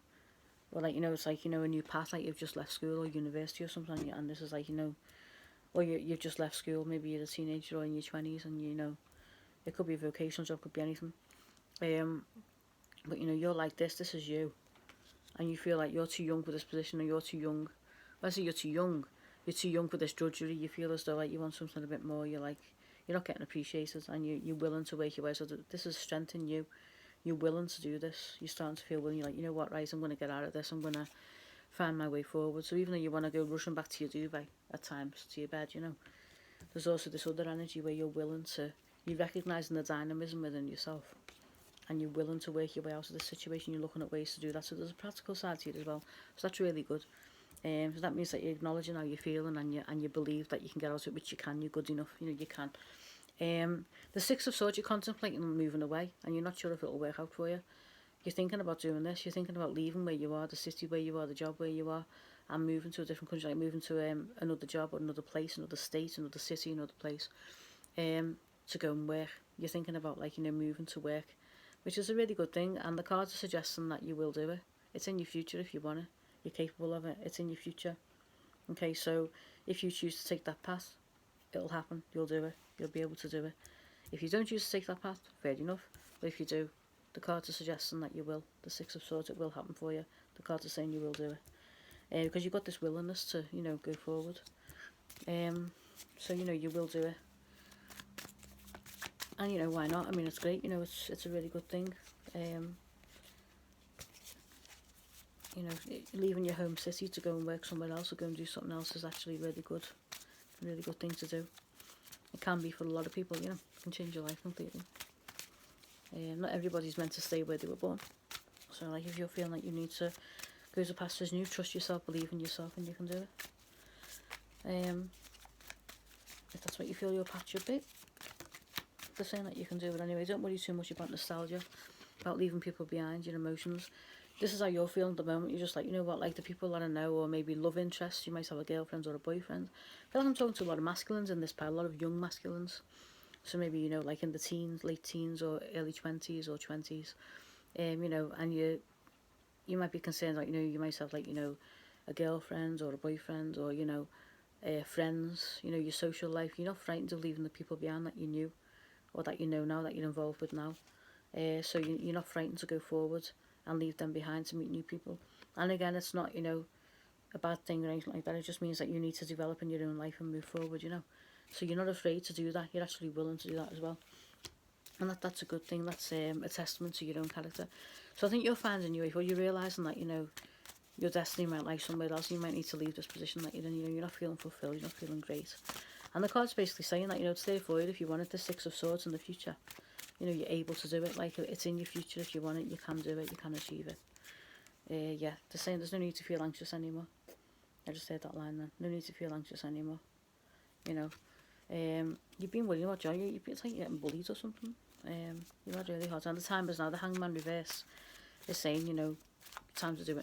Or like it's like a new path, like you've just left school or university or something, and this is like or you've just left school. Maybe you're a teenager or in your 20s, and it could be a vocational job, could be anything. But you're like this. This is you, and you feel like you're too young for this position, or you're too young. Let's say you're too young. You're too young for this drudgery. You feel as though like you want something a bit more. You're not getting appreciated, and you're willing to work your way. So this is strength in you. You're willing to do this. You're starting to feel willing. You're like, you know what, right, I'm going to get out of this. I'm going to find my way forward. So even though you want to go rushing back to your duvet at times, to your bed, there's also this other energy where you're recognising the dynamism within yourself, and you're willing to work your way out of this situation. You're looking at ways to do that. So there's a practical side to it as well. So that's really good. So that means that you're acknowledging how you're feeling, and you believe that you can get out of it, which you can. You're good enough. You can. The Six of Swords, you're contemplating moving away, and you're not sure if it'll work out for you. You're thinking about doing this. You're thinking about leaving where you are, the city where you are, the job where you are, and moving to a different country, like moving to another job or another place, another state, another city, another place, to go and work. You're thinking about moving to work, which is a really good thing. And the cards are suggesting that you will do it. It's in your future if you want it. You're capable of it. It's in your future. Okay, so if you choose to take that path, it'll happen. You'll do it. You'll be able to do it. If you don't choose to take that path, fair enough. But if you do, the cards are suggesting that you will. The Six of Swords, it will happen for you. The cards are saying you will do it. Because you've got this willingness to, go forward. So, you will do it. And, why not? I mean, it's great. It's a really good thing. Leaving your home city to go and work somewhere else or go and do something else is actually really good. A really good thing to do. It can be for a lot of people, it can change your life completely. Not everybody's meant to stay where they were born. So like if you're feeling like you need to go to pastures new, trust yourself, believe in yourself, and you can do it. If that's what you feel your path should be, they're saying that you can do it anyway. Don't worry too much about nostalgia, about leaving people behind, your emotions. This is how you're feeling at the moment. You're just like, you know what, like the people that I know, or maybe love interests, you might have a girlfriend or a boyfriend. I feel like I'm talking to a lot of masculines in this pile, a lot of young masculines. So maybe, you know, like in the teens, late teens or early 20s or 20s. You know, and you might be concerned, like, you know, you might have, like, you know, a girlfriend or a boyfriend or, you know, friends, you know, your social life. You're not frightened of leaving the people behind that you knew or that you know now, that you're involved with now. So you're not frightened to go forward and leave them behind to meet new people. And again, it's not, you know, a bad thing or anything like that. It just means that you need to develop in your own life and move forward, you know. So you're not afraid to do that. You're actually willing to do that as well. And that's a good thing. That's a testament to your own character. So I think you're finding your way, or you're realising that, you know, your destiny might lie somewhere else. You might need to leave this position that you're in. You know, you're not feeling fulfilled. You're not feeling great. And the card's basically saying that, you know, to stay forward, if you wanted the Six of Swords in the future, you know, you're able to do it. Like, it's in your future. If you want it, you can do it. You can achieve it. Yeah, they're saying there's no need to feel anxious anymore. I just heard that line then. No need to feel anxious anymore. You know, you've been worrying about joy. It's like you're getting bullied or something. You've had really hard time. The time is now. The Hangman reverse is saying, you know, time to do it